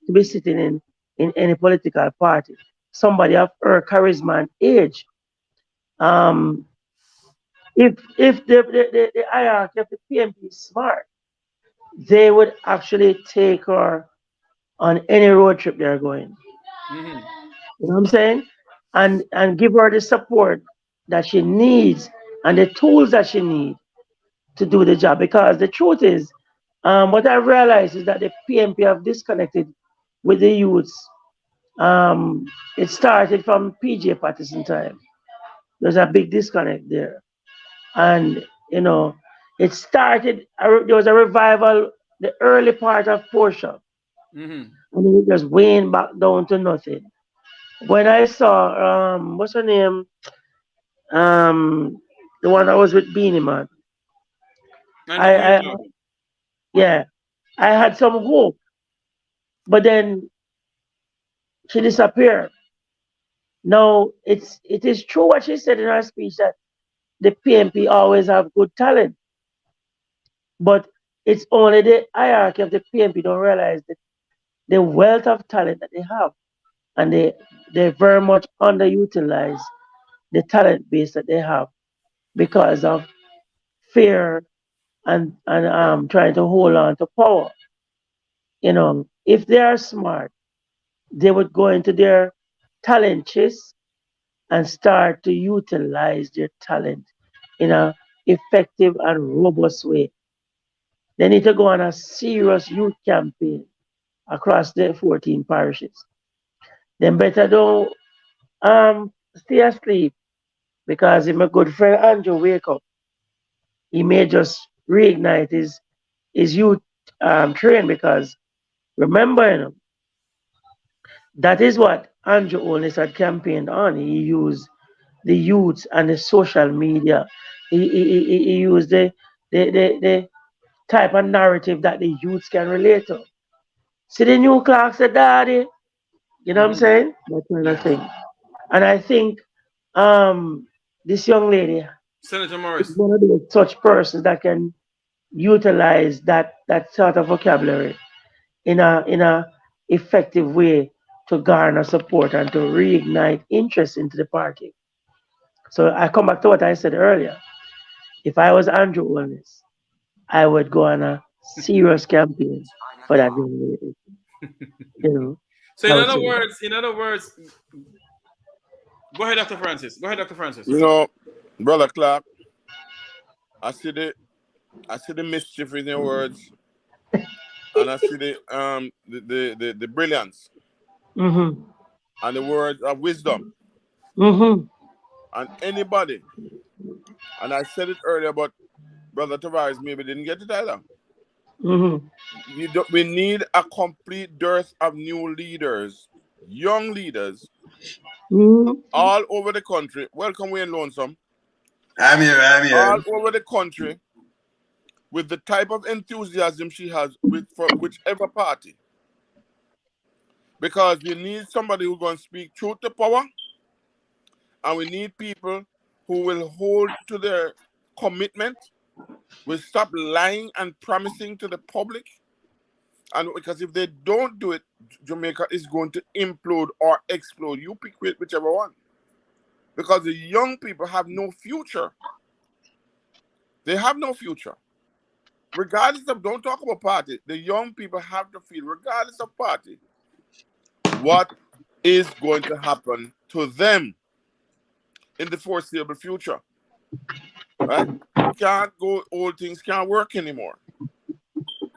to be sitting in any political party. Somebody of her charisma and age. If the hierarchy of the PNP is smart, they would actually take her on any road trip they're going. Mm-hmm. You know what I'm saying? And give her the support that she needs and the tools that she needs to do the job. Because the truth is, what I realized is that the PNP have disconnected with the youths. It started from PJ Patterson time. There's a big disconnect there. And, it started, there was a revival, the early part of Portia. Mm-hmm. And then it just waned back down to nothing. When I saw, what's her name? The one that was with Beanie Man. I know who you're I talking. yeah, I had some hope, but then she disappeared. Now it is true what she said in her speech that the PNP always have good talent, but it's only the hierarchy of the PNP don't realize that the wealth of talent that they have, and they very much underutilize the talent base that they have because of fear and trying to hold on to power. If they are smart, they would go into their talent chest and start to utilize their talent in a effective and robust way. They need to go on a serious youth campaign across the 14 parishes. Then better don't stay asleep because if my good friend Andrew wake up, he may just reignite his youth train because remember, that is what Andrew Holness had campaigned on. He used the youths and the social media. He used the type of narrative that the youths can relate to. See the new clock said daddy, you know what I'm Mm-hmm. saying? That kind of Yes. thing. And I think this young lady Senator is Morris. one of those such persons that can utilize that sort of vocabulary in a effective way to garner support and to reignite interest into the party. So I come back to what I said earlier. If I was Andrew Holness, I would go on a serious campaign for that young lady. You know, So I would say that. in other words, go ahead, Dr. Francis. Go ahead, Dr. Francis. Brother Clark, I see the mischief in your words, and I see the brilliance Mm-hmm. and the words of wisdom. Mm-hmm. And anybody, and I said it earlier, but Brother Tavares maybe didn't get it either. Mm-hmm. We need a complete dearth of new leaders, young leaders, Mm-hmm. all over the country. Welcome, Wayne Lonesome. I'm All here. over the country with the type of enthusiasm she has for whichever party. Because we need somebody who's going to speak truth to power, and we need people who will hold to their commitment, will stop lying and promising to the public. And because if they don't do it, Jamaica is going to implode or explode. You pick whichever one. Because the young people have no future. They have no future. Regardless of, don't talk about party. The young people have to feel, regardless of party, what is going to happen to them in the foreseeable future. Right? We can't go, old things can't work anymore.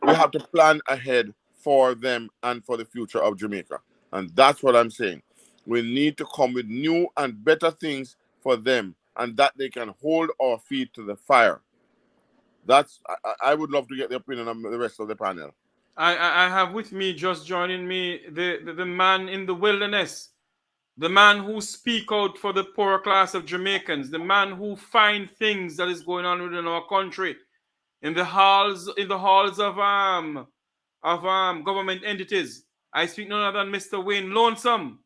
We have to plan ahead for them and for the future of Jamaica. And that's what I'm saying. We need to come with new and better things for them, and that they can hold our feet to the fire. I would love to get the opinion of the rest of the panel. I have with me, just joining me, the man in the wilderness, the man who speak out for the poor class of Jamaicans, the man who find things that is going on within our country, in the halls of government entities. I speak none other than Mr. Wayne Lonesome.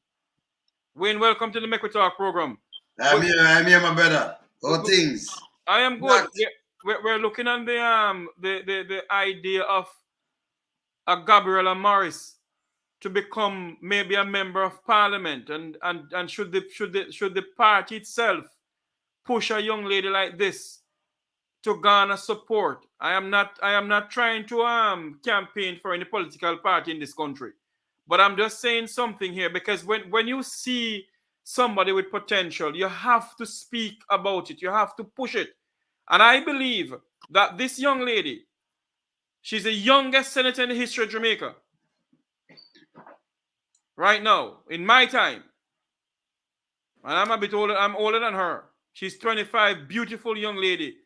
Wayne, welcome to the Make We Talk program. I'm here, my brother. All things. I am good. Not. We're looking at the idea of a Gabriella Morris to become maybe a member of parliament, and should the party itself push a young lady like this to garner support. I am not trying to campaign for any political party in this country, but I'm just saying something here, because when you see somebody with potential, you have to speak about it, you have to push it. And I believe that this young lady, she's the youngest senator in the history of Jamaica. Right now, in my time. And I'm a bit older, I'm older than her. She's 25, beautiful young lady.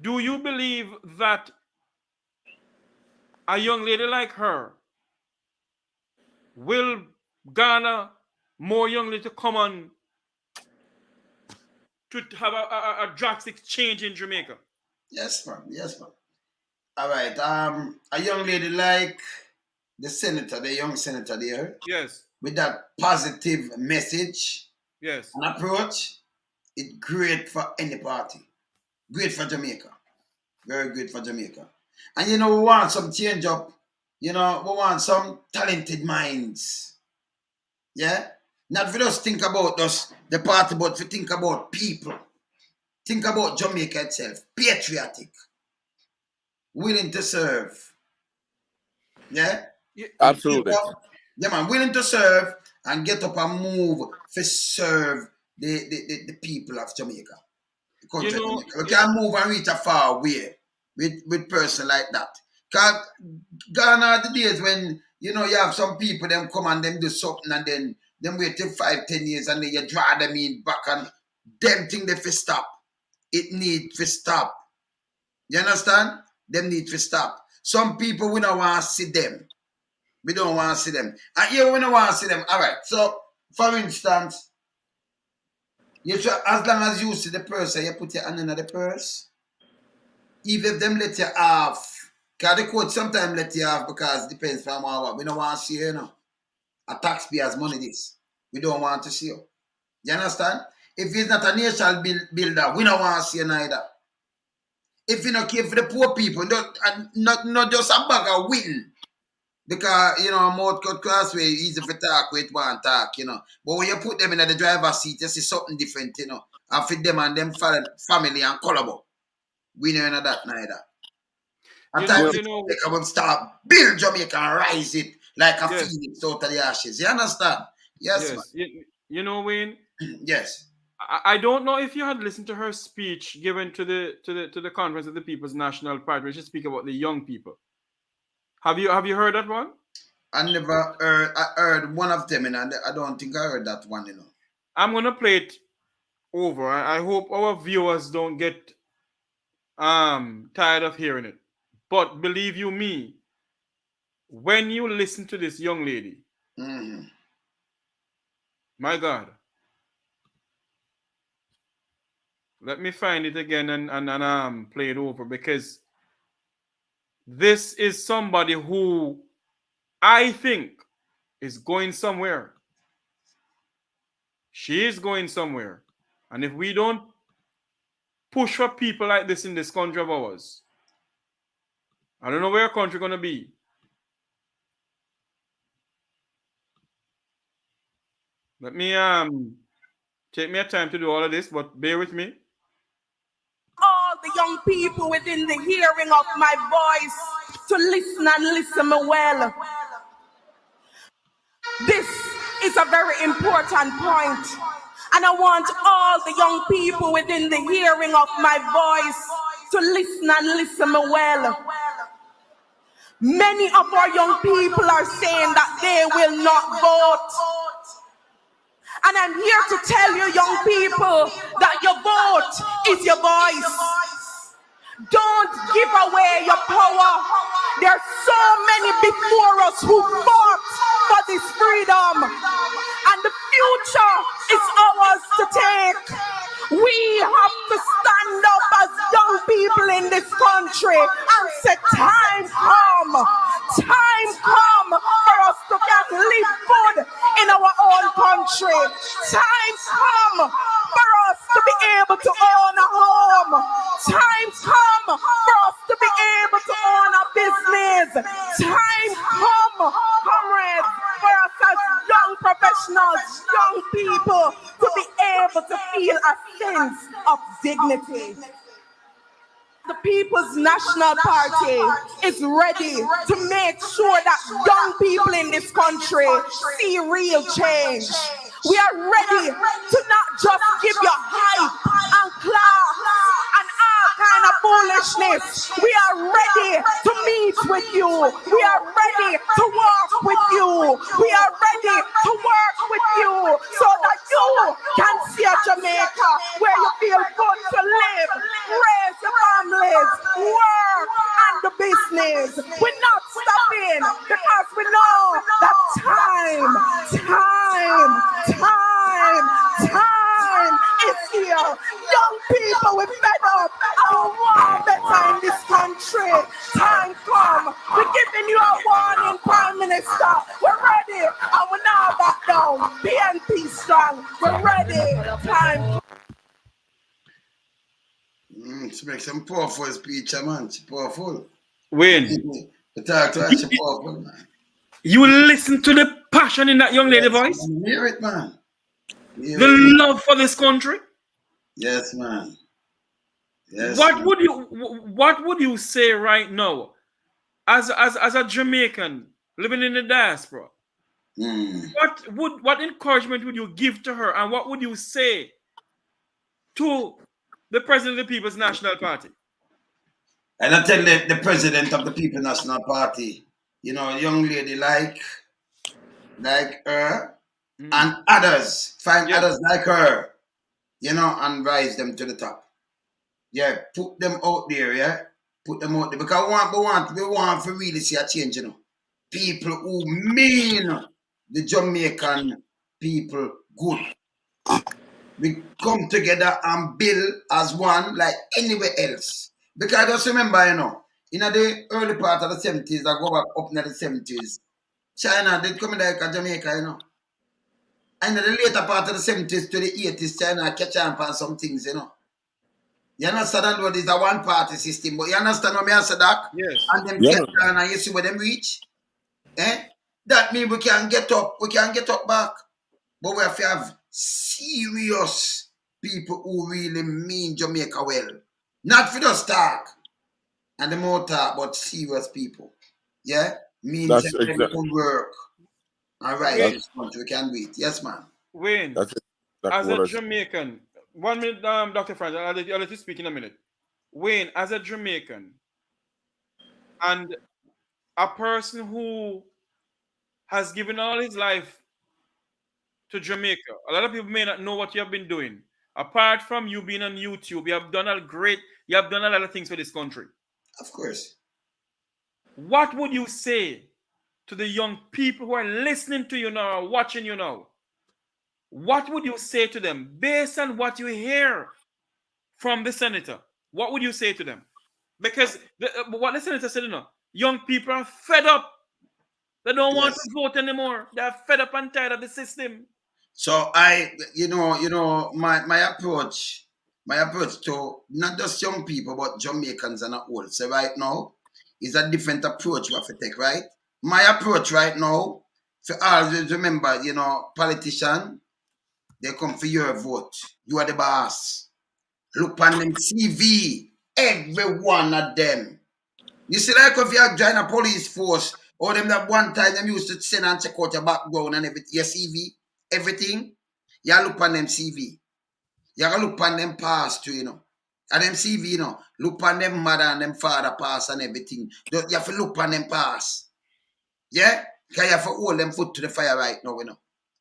Do you believe that a young lady like her will garner more young ladies to come on to have a drastic change in Jamaica? Yes, man. Yes, man. All right. A young lady like the senator, the young senator there, Yes. with that positive message Yes. and approach, it's great for any party. Great for Jamaica. Very great for Jamaica. And you know, we want some change up. You know, we want some talented minds. Yeah? Not for us think about us, the party, but to think about people. Think about Jamaica itself. Patriotic. Willing to serve. Yeah? Absolutely. Yeah, man. Willing to serve and get up and move to serve the people of Jamaica. The country of Jamaica. We can't move and reach a far way with person like that. Because gone are the days when, you know, you have some people, them come and them do something and then them wait till 5-10 years and then you draw them in back and them think they fi stop. It need to stop. You understand? Them need to stop. Some people we don't want to see them. We don't want to see them. And here we don't want to see them. All right. So, for instance, you try, as long as you see the person, you put your hand in the purse. Even if them let you off. Because the court sometimes let you off because it depends from what. We don't want to see you, you know. A taxpayer's money this. We don't want to see you. You understand? If it's not a nation builder, we don't want to see you neither. If you don't care for the poor people, not just a bag of win. Because, you know, mouth cut crossway, easy for talk with one talk, you know. But when you put them in the driver's seat, you see something different, you know. And fit them and them family and collaborate. We don't know that neither. At times, Jamaica will start build Jamaica and rise it like a phoenix out of the ashes. You understand? Yes, man. You know, Wayne? Yes. I don't know if you had listened to her speech given to the conference of the People's National Party, where she speak about the young people. Have you heard that one? I never heard. I heard one of them, and I don't think I heard that one. You know. I'm gonna play it over. I hope our viewers don't get tired of hearing it. But believe you me, when you listen to this young lady, my God, let me find it again and play it over, because this is somebody who I think is going somewhere. She is going somewhere. And if we don't push for people like this in this country of ours, I don't know where our country going to be. Let me take me a time to do all of this, but bear with me. All the young people within the hearing of my voice to listen and listen me well. This is a very important point, and I want all the young people within the hearing of my voice to listen and listen me well. Many of our young people are saying that they will not vote. And I'm here to tell you, young people, that your vote is your voice. Don't give away your power. There are so many before us who fought for this freedom. And the future is ours to take. We have to stand up as young people in this country and say, time come for us to get live good in our own country. Time come for us to be able to own a home. Time come for us to be able to own a business. Time come, comrades, for us as young professionals, young people, to be able to feel a sense of dignity. The People's National Party is ready to make sure that young people in this country see real change. We are ready to not just give you hype and clap and all kind of foolishness. We are ready to meet with you. We are ready to walk with you. We are ready to work with you so that you can see a Jamaica where you feel good to live, raise your families, work, and the business. We're not stopping because we know that time is here. Young people, we're fed up and we want better in this country. Time come. We're giving you a warning, Prime Minister. We're ready and we're not back down. PNP strong. We're ready. Time. She makes some powerful speech, man. She powerful. Wayne, The talk to her, she powerful, man. You listen to the passion in that young lady voice? Hear it, man. The love for this country? Yes, man. Yes. What would you say right now as a Jamaican living in the diaspora? What encouragement would you give to her, and what would you say to the president of the People's National Party? And I tell the president of the People's National Party, you know, a young lady like her and others, find others like her, you know, and rise them to the top. Yeah, put them out there, yeah. Put them out there. Because we want to really see a change, you know. People who mean the Jamaican people good. We come together and build as one like anywhere else. Because I just remember, you know, in the early part of the 70s, I go back up in the 70s, China did come in like a Jamaica, you know. And in the later part of the 70s to the 80s, China catch on for some things, you know. You understand what is a one-party system, but you understand what I say that? Yes. And then get down and you see where them reach? That means we can get up back. But we have to have serious people who really mean Jamaica well. Not for just talk and the more talk, but serious people. Yeah? Mean Jamaica can work. All right, this country, we can wait. Yes, man. Wayne, as a Jamaican, 1 minute, Dr. Franz, I'll let you speak in a minute. Wayne, as a Jamaican, and a person who has given all his life to Jamaica, a lot of people may not know what you have been doing. Apart from you being on YouTube, you have done a lot of things for this country. Of course. What would you say to the young people who are listening to you now or watching you now? What would you say to them based on what you hear from the senator? What would you say to them? Because what the senator said, you know, young people are fed up. They don't want to vote anymore. They're fed up and tired of the system. So my approach to not just young people but Jamaicans and all. So right now is a different approach we have to take, right? My approach right now, for always remember, you know, politician, they come for your vote. You are the boss. Look on them CV, every one of them. You see, like if you join a police force, or them that one time them used to send and check out your background and everything, your CV, everything, you look on them CV. You gotta look on them past too, you know. And them CV, you know, look on them mother and them father past and everything. You have to look on them past. Yeah? Because you have to hold them foot to the fire right now, you know.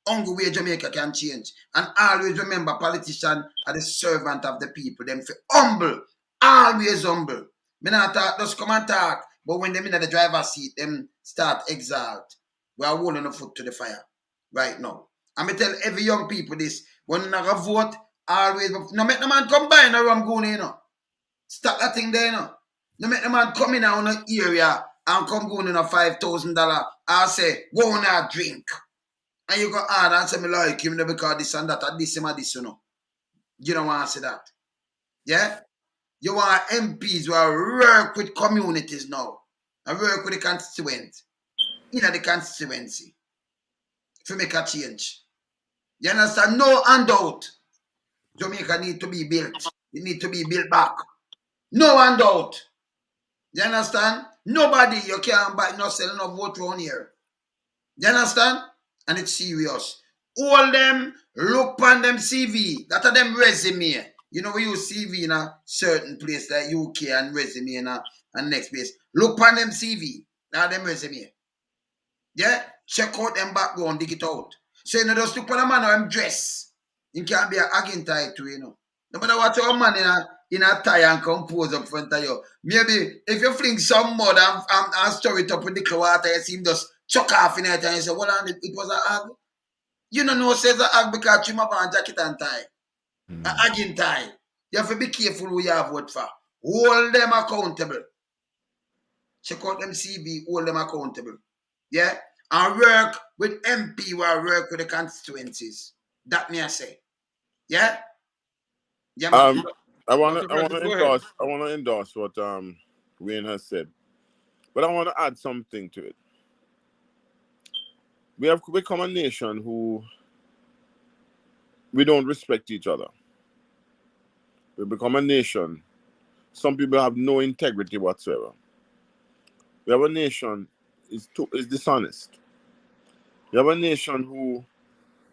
Only way Jamaica can change. And always remember, politicians are the servant of the people. Them feel humble. Always humble. Me not talk, just come and talk. But when them in the driver's seat, them start exalt. We are holding the foot to the fire right now. And me tell every young people this. When you not vote, always, no make the man come by now I'm going, you know. Stop that thing there, you know. No make the man come in our area and come going in a $5,000. I say, go on a drink. And you go hard and say me like him because this and that and this and this, you know. You don't want to say that. Yeah? You want MPs who work with communities now. And work with the constituent. In the constituency. To make a change. You understand? No handout. Jamaica need to be built. It need to be built back. No handout. You understand? Nobody you can't buy no sell no vote around here. You understand? And it's serious. All them look on them CV. That are them resume. You know, we use CV in a certain place like UK and resume and next place. Look on them CV, now them resume. Yeah? Check out them background, dig it out. So, you know, just look for a man or him dress. He can't be a hagging tie too, you know. No matter what your man in a tie and compose up front of you. Maybe if you fling some mud and stir it up with the water, you see him just chuck off in it and you say, well, it was a hag. You don't know, says a hag because you have a jacket and tie. A hagging tie. You have to be careful who you have vote for. Hold them accountable. Check out them CV, hold them accountable. Yeah? And work with MP or work with the constituencies. That me I say. Yeah? Yeah, man. I want to endorse what Wayne has said. But I want to add something to it. We have become a nation who we don't respect each other. We become a nation. Some people have no integrity whatsoever. We have a nation is dishonest. We have a nation who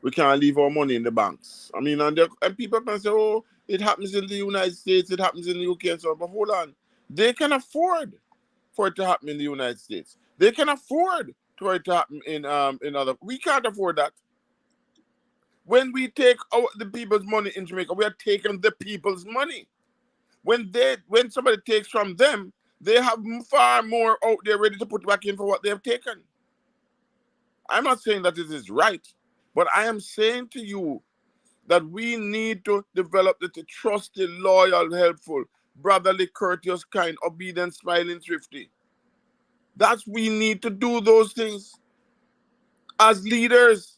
we can't leave our money in the banks. I mean, and people can say, oh, it happens in the United States, it happens in the UK and so on. But hold on. They can afford for it to happen in the United States. They can afford for it to happen in other. We can't afford that. When we take the people's money in Jamaica, we are taking the people's money. When somebody takes from them, they have far more out there ready to put back in for what they have taken. I'm not saying that it is right, but I am saying to you that we need to develop the trusted, loyal, helpful, brotherly, courteous, kind, obedient, smiling, thrifty. We need to do those things. As leaders,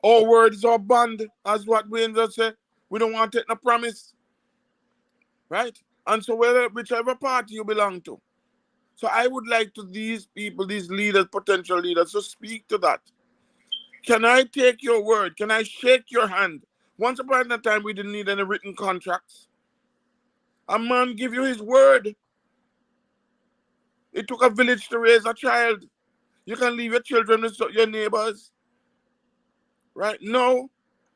our words are bond, as what Wayne just said. We don't want to take no promise. Right? And so whichever party you belong to. So I would like to these people, these leaders, potential leaders, to speak to that. Can I take your word? Can I shake your hand? Once upon a time, we didn't need any written contracts. A man give you his word. It took a village to raise a child. You can leave your children with your neighbors. Right? No,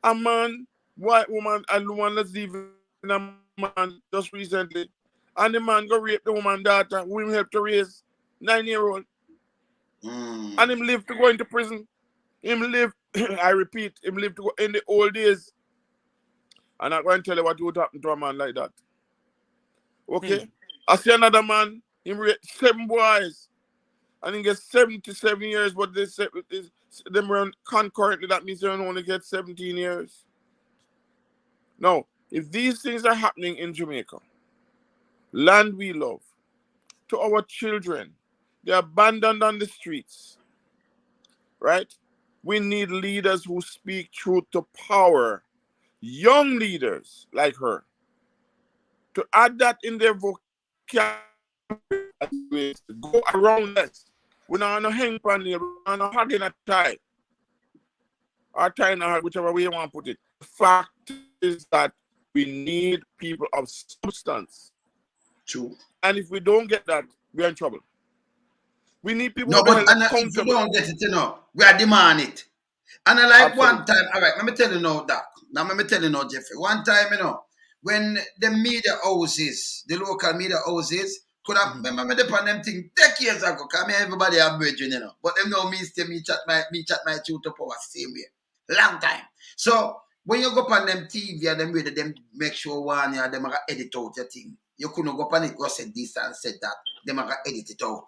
a man, white woman, and the one that's leaving a man just recently. And the man go rape the woman's daughter who him helped to raise, 9-year-old. And him live to go into prison. Him live, I repeat, him live to go in the old days. I'm not going to tell you what would happen to a man like that. Okay? I see another man, him rape 7 boys. And he gets 77 years, but they say them run concurrently, that means they only get 17 years. Now, if these things are happening in Jamaica, land we love, to our children, they're abandoned on the streets, right? We need leaders who speak truth to power, young leaders like her, to add that in their vocabulary, go around us. We don't want to hang on here, we don't want to hug in a tie, or tie in a hug, whichever way you want to put it. The fact is that we need people of substance. True. And if we don't get that, we're in trouble. We need people who are accountable. If we don't get it, we are demand it. And I like Absolutely. One time, all right, let me tell you now, Doc. Now let me tell you now, Jeffrey. One time, when the media houses, the local media houses, could have remember the on them thing 10 years ago, because everybody have bridging, but them know me chat my truth to power same way. Long time. So when you go on them TV and them ready, them make sure one year them are edit out your thing. You couldn't go on it, go said this and said that. Them are edit it out.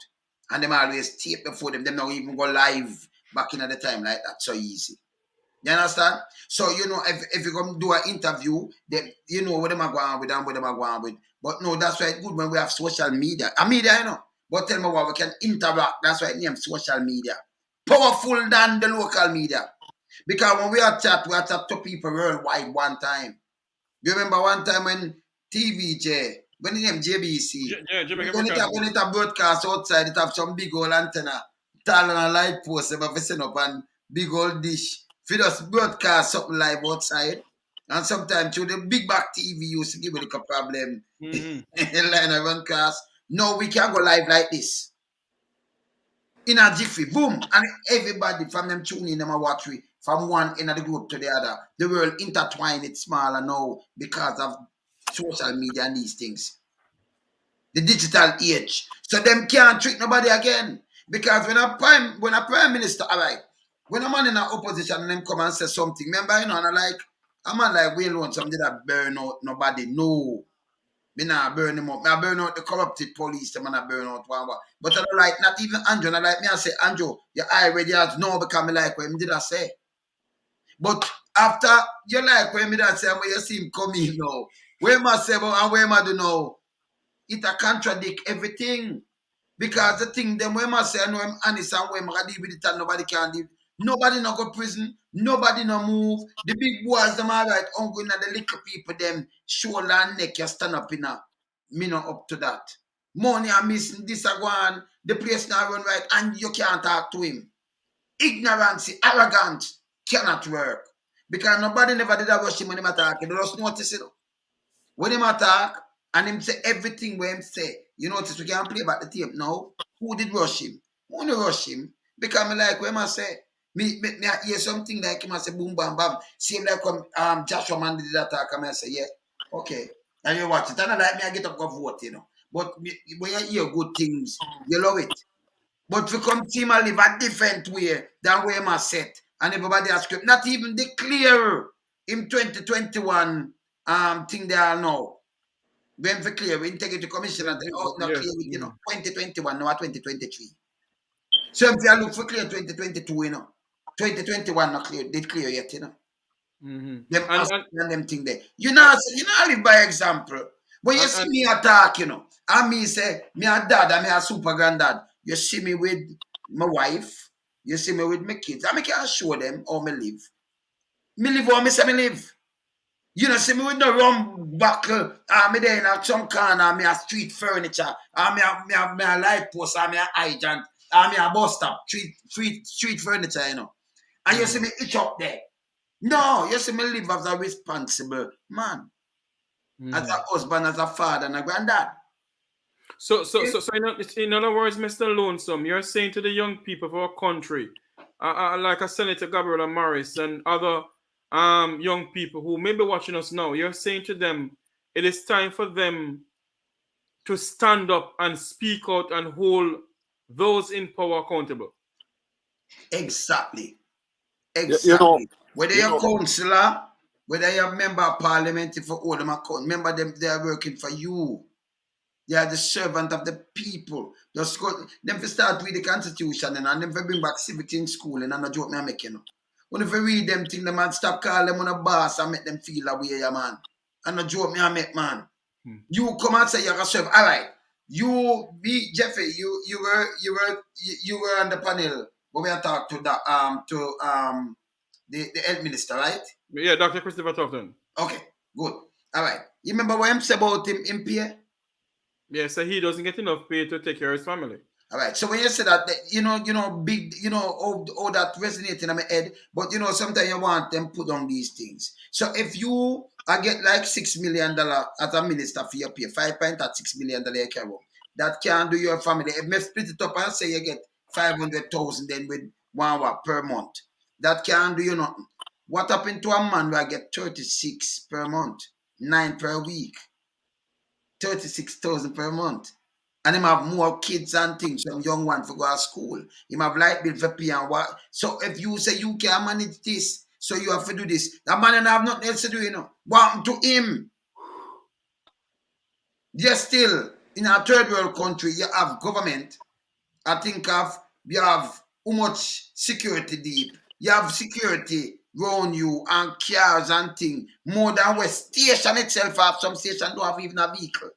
And them always tape before them. Them not even go live back in at the time like that. So easy. You understand? So, if you come do an interview, then you know what them are going with and what them are going with. But no, that's why it's good when we have social media. A media, But tell me what we can interact. That's why it named social media. Powerful than the local media. Because when we are chat to people worldwide one time. You remember one time when TVJ, when the name JBC, when it a broadcast outside, it have some big old antenna, tall and a light post, ever set up and big old dish. If you just broadcast something live outside, and sometimes through the big back TV used to give it a problem in line of broadcast. No, we can't go live like this. In a jiffy, boom, and everybody from them tune in, them a watch we from one end of the group to the other. The world intertwined it smaller now because of social media and these things. The digital age. So them can't trick nobody again. Because when a prime minister, all right, when a man in an opposition and them come and say something, remember, you know, and I'm not like, we want something that burn out nobody. No. Me nah burn them up. Me burn out the corrupted police, them and I burn out one. But I don't like, not even Andrew, and I like me, I say, Andrew, your eye ready out. No, because me like what did I say? But after you like when me that say, when you see him coming now, where am I say about and where am I do now? It a contradict everything. Because the thing them when I say I know him honest and when I deal with it and nobody can deal. Nobody no go prison, nobody no move. The big boys them all right, ongoing and the little people them shoulder and neck you stand up in a me not up to that. Money are missing, this a go on, the place now run right, and you can't talk to him. Ignorance, arrogant, cannot work. Because nobody never did a rush him when him attack. You just notice it. When him attack, and him say everything where him say, you notice we can't play back the tape now. Who did rush him? Who did rush him? Because me like when I say, me hear something like him I say boom bam bam. Same like when Joshua man did that attack, and I say, yeah, okay. And you watch it. And I like me, I get up go vote, you know. But when you hear good things, you love it. But we come team and live a different way than where I set. And everybody has script. Not even declare in 2021 thing they are now. When we clear, we Integrity Commission and not clear with, you know, 2021, now 2023. So if you look for clear 2022, you know, 2021 not clear, they clear yet, you know. Them and them thing there. You know, live by example. When you see me attack, you know, and me say, me a dad and me a super granddad, you see me with my wife, you see me with my kids, and I can show them how me live. Me live how me say me live. You know, see me with no rum buckle, me there in some corner, me a street furniture, me a light post, me a hydrant, me a bus stop, street furniture, you know. And you see me itch up there. No, you see me live as a responsible man. As a husband, as a father, and a granddad. So in other words, Mr. Lonesome, you're saying to the young people of our country, like a Senator Gabriella Morris and other young people who may be watching us now, you're saying to them, it is time for them to stand up and speak out and hold those in power accountable. Exactly. You know, whether you're a councillor, whether you're a member of parliament, if you hold them account, remember them, they are working for you. They are the servant of the people. Just go, them to start with the constitution and them to bring back civility in school and not joke me make, you know. When if you read them thing, the man stop call them on a boss and make them feel that way, yeah, man. And not joke me and make, man. You come and say you're a servant. All right. You be Jeffrey, you were on the panel when we talked to the health minister, right? Yeah, Dr. Christopher Tufton. Okay, good. All right. You remember what I'm saying about him in pay? Yeah, so he doesn't get enough pay to take care of his family. All right. So when you say that, you know, big, you know, all that resonating in my head, but you know, sometimes you want them put on these things. So if you get like $6 million as a minister for your pay, $5.6 million you carry, that can do your family. If you split it up and say you get 500,000 then with 1 hour per month, that can do you nothing. What happened to a man where I get 36 per month, 9 per week, 36,000 per month? And him have more kids and things, some young one for go to school. Him have light bill for pay and what. So if you say you can't manage this, so you have to do this, that man and have nothing else to do, you know. What happened to him? Yes, still, in a third world country, you have government. I think you have how much security deep. You have security around you and cars and things. More than where station itself have some station don't have even a vehicle.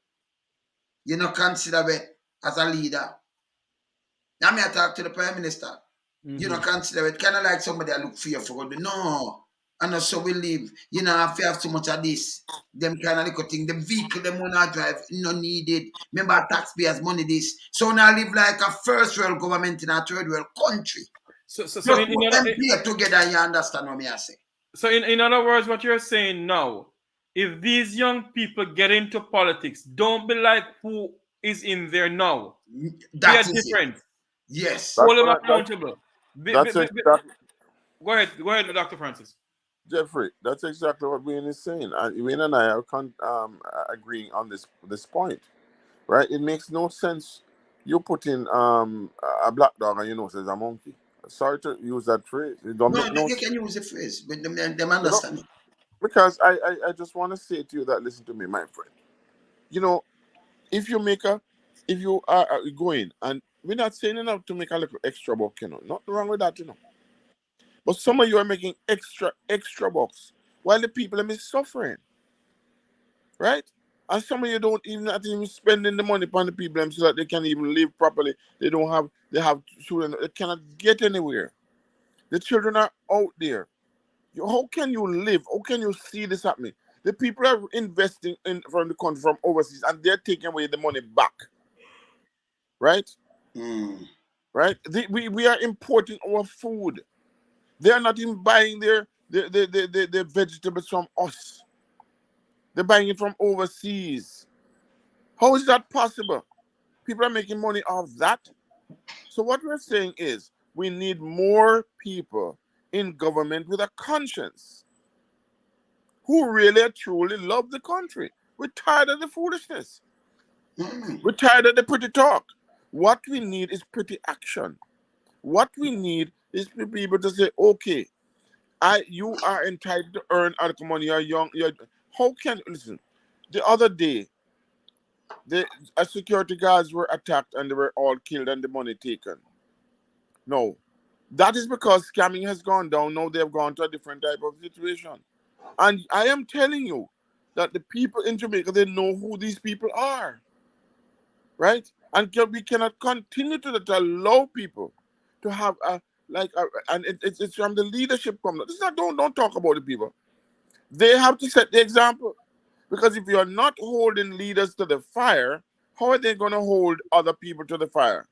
You not consider it as a leader. Now me I talk to the Prime Minister. You not consider it kind of like somebody that look fearful. No. And also we live. You know, if you have too much of this, them kind of little thing. The vehicle them will not drive, no needed. Remember taxpayers money this. So now live like a first world government in a third world country. So in put them here together, you understand what me I say. So in other words, what you're saying now, if these young people get into politics, don't be like who is in there now. They are different. Yes. Hold them accountable. Go ahead, Dr. Francis. Jeffrey, that's exactly what Wayne is saying. And Wayne and I are agreeing on this point, right? It makes no sense. You put in a black dog and you know says a monkey. Sorry to use that phrase. It don't No, make no you sense. can use the phrase, but them You know, understand it. because I just want to say to you that listen to me, my friend. You know, if you are going, and we're not saying enough to make a little extra buck, nothing wrong with that, but some of you are making extra bucks while the people are suffering, right? And some of you don't even not even spending the money upon the people so that they can even live properly. They have children, they cannot get anywhere. The children are out there. How can you live? How can you see this happening? The people are investing in from the country, from overseas, and they're taking away the money back. Right? Right? We are importing our food. They are not even buying their vegetables from us. They're buying it from overseas. How is that possible? People are making money off that. So what we're saying is we need more people in government with a conscience who really truly love the country. We're tired of the foolishness. We're tired of the pretty talk. What we need is pretty action. What we need is for people to say, okay, you are entitled to earn other money. You're young. How can listen? The other day, the security guards were attacked and they were all killed and the money taken. No, that is because scamming has gone down. Now they've gone to a different type of situation. And I am telling you that the people in Jamaica, they know who these people are, right? And we cannot continue to allow people to have it's from the leadership come. This is not, don't talk about the people. They have to set the example, because if you are not holding leaders to the fire, how are they going to hold other people to the fire?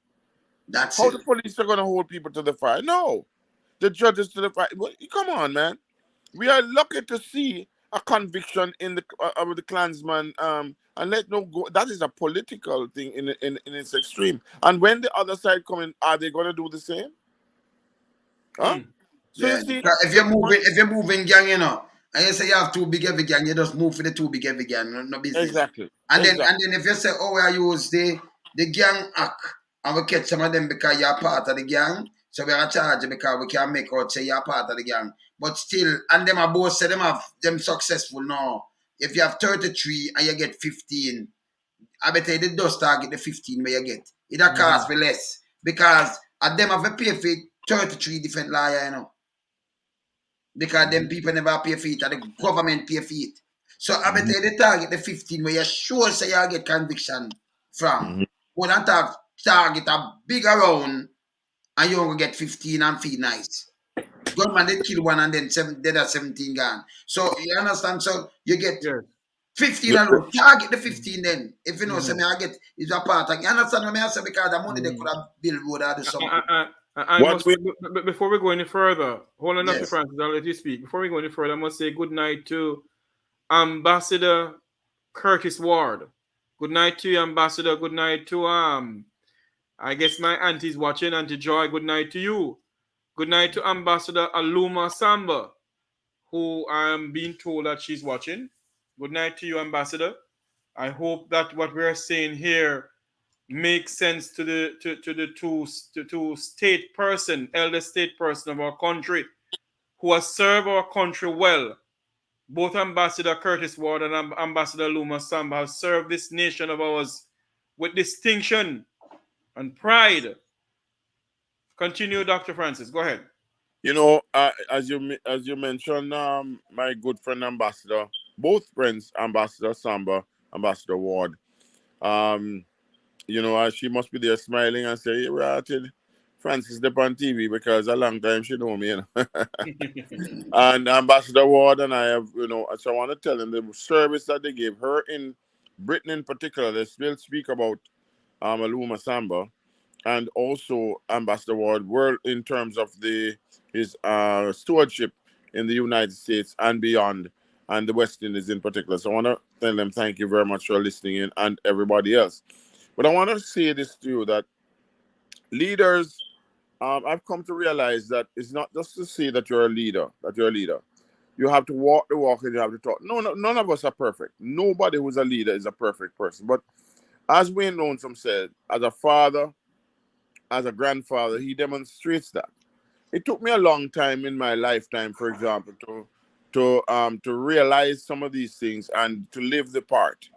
That's how it. the police are going to hold people to the fire? No, the judges to the fire. Well, come on, man. We are lucky to see a conviction in the with the Klansman. And let no go. That is a political thing in its extreme. And when the other side come in, are they going to do the same? Huh? So Yeah. you see, If you're moving gang, and you say you have too big every gang, you just move for the too big every gang, no business. exactly. And then if you say, oh, I use the gang act, and we catch some of them because you're part of the gang, so we are charged because we can make out say you're part of the gang. But still, and them are both say them successful now. If you have 33 and you get 15, I bet you the dust target the 15 where you get. It cost me less. Because at them have to pay for 33 different lawyers, Because them people never pay for it, and the government pay for it. So I bet you the target the 15 where you sure say you get conviction from. When I target a big round and you only get 15 and feel nice. Gunman they kill one and then dead at 17 gone. So you understand? So you get 15 alone. Target the 15 then. If you know, say I get is a part. You understand what I say? Because the money they could have built road or do something. Before we go any further, hold on, Dr. Yes. Francis, I'll let you speak. Before we go any further, I must say good night to Ambassador Curtis Ward. Good night to you, Ambassador. Good night to I guess my auntie's watching, Auntie Joy. Good night to you. Good night to Ambassador Aluma Samba, who I am being told that she's watching. Good night to you, Ambassador. I hope that what we're saying here makes sense to the two state person, elder state person of our country, who has served our country well. Both Ambassador Curtis Ward and Ambassador Luma Samba have served this nation of ours with distinction and pride. Continue, Dr. Francis. Go ahead. As you mentioned, my good friend Ambassador, both friends, Ambassador Samba, Ambassador Ward, she must be there smiling and say, "Hey, ratted Francis up on TV because a long time she know me, And Ambassador Ward and I have, so I want to tell them the service that they gave her in Britain in particular. They still speak about Aluma Samba and also Ambassador Ward were in terms of his stewardship in the United States and beyond, and the West Indies in particular. So I want to tell them thank you very much for listening in, and everybody else. But I want to say this to you, that leaders, I've come to realize that it's not just to say that you're a leader, You have to walk the walk and you have to talk. No, none of us are perfect. Nobody who's a leader is a perfect person. But as Wayne Lonesome said, as a father, as a grandfather, he demonstrates that. It took me a long time in my lifetime, for example, to realize some of these things and to live the part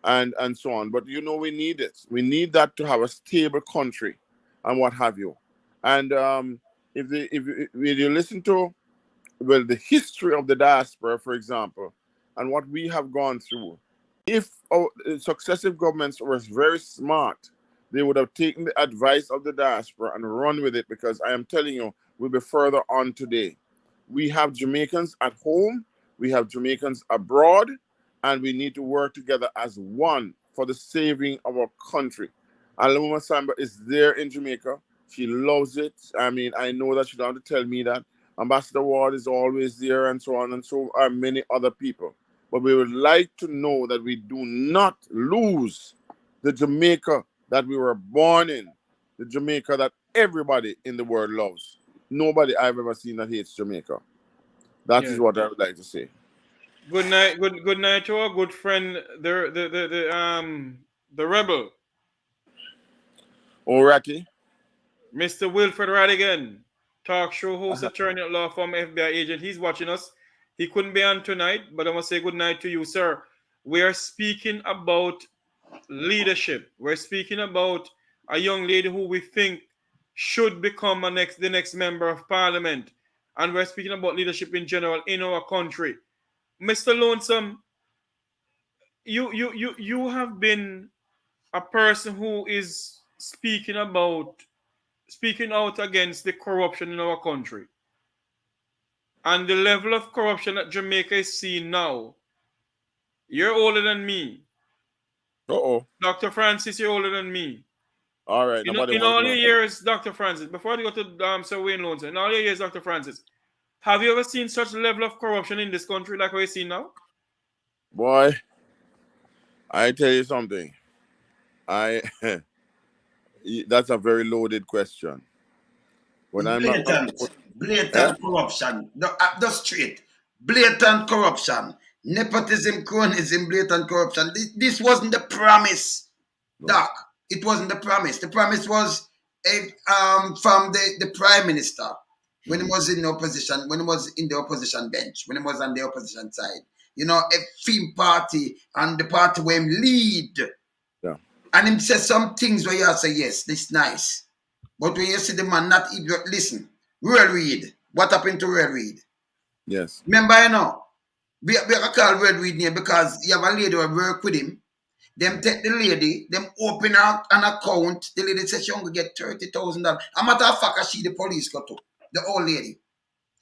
and so on. But you know, we need it. We need that to have a stable country and what have you. And if you listen to the history of the diaspora, for example, and what we have gone through, if our successive governments were very smart, they would have taken the advice of the diaspora and run with it, because I am telling you, we'll be further on today. We have Jamaicans at home, we have Jamaicans abroad, and we need to work together as one for the saving of our country. Aluma Samba is there in Jamaica. She loves it. I mean, I know that she don't have to tell me that. Ambassador Ward is always there, and so on, and so are many other people. But we would like to know that we do not lose the Jamaica that we were born in, the Jamaica that everybody in the world loves. Nobody I've ever seen that hates Jamaica. That is what I would like to say. Good night, good night to our good friend, the rebel. Oh, Ratty. Mr. Wilfred Radigan, talk show host, attorney at law firm, FBI agent. He's watching us. He couldn't be on tonight, but I want to say good night to you, sir. We are speaking about leadership. We're speaking about a young lady who we think should become the next member of parliament. And we're speaking about leadership in general in our country. Mr. Lonesome, you have been a person who is speaking out against the corruption in our country. And the level of corruption that Jamaica is seeing now. You're older than me. Dr. Francis, you're older than me. All right. In all your years, Dr. Francis, before I go to Sir Wayne Lonesome, in all your years, Dr. Francis, have you ever seen such a level of corruption in this country like what you see now? Boy, I tell you something. That's a very loaded question. When blatant corruption. Just straight. Blatant corruption. Nepotism, cronyism, blatant corruption. This wasn't the promise, Doc. It wasn't the promise. The promise was from the Prime Minister when he was in the opposition, when he was in the opposition bench, when he was on the opposition side. You know, a theme party and the party where him lead. Yeah. And him say some things where you say, yes, this is nice. But when you see the man not even listen, Royal Reid, what happened to Royal Reid? Yes. Remember, you know, we call Royal Reid name because you have a lady who work with him. Them take the lady, them open out an account. The lady says she only get $30,000. A matter of fact, she the police got to the old lady.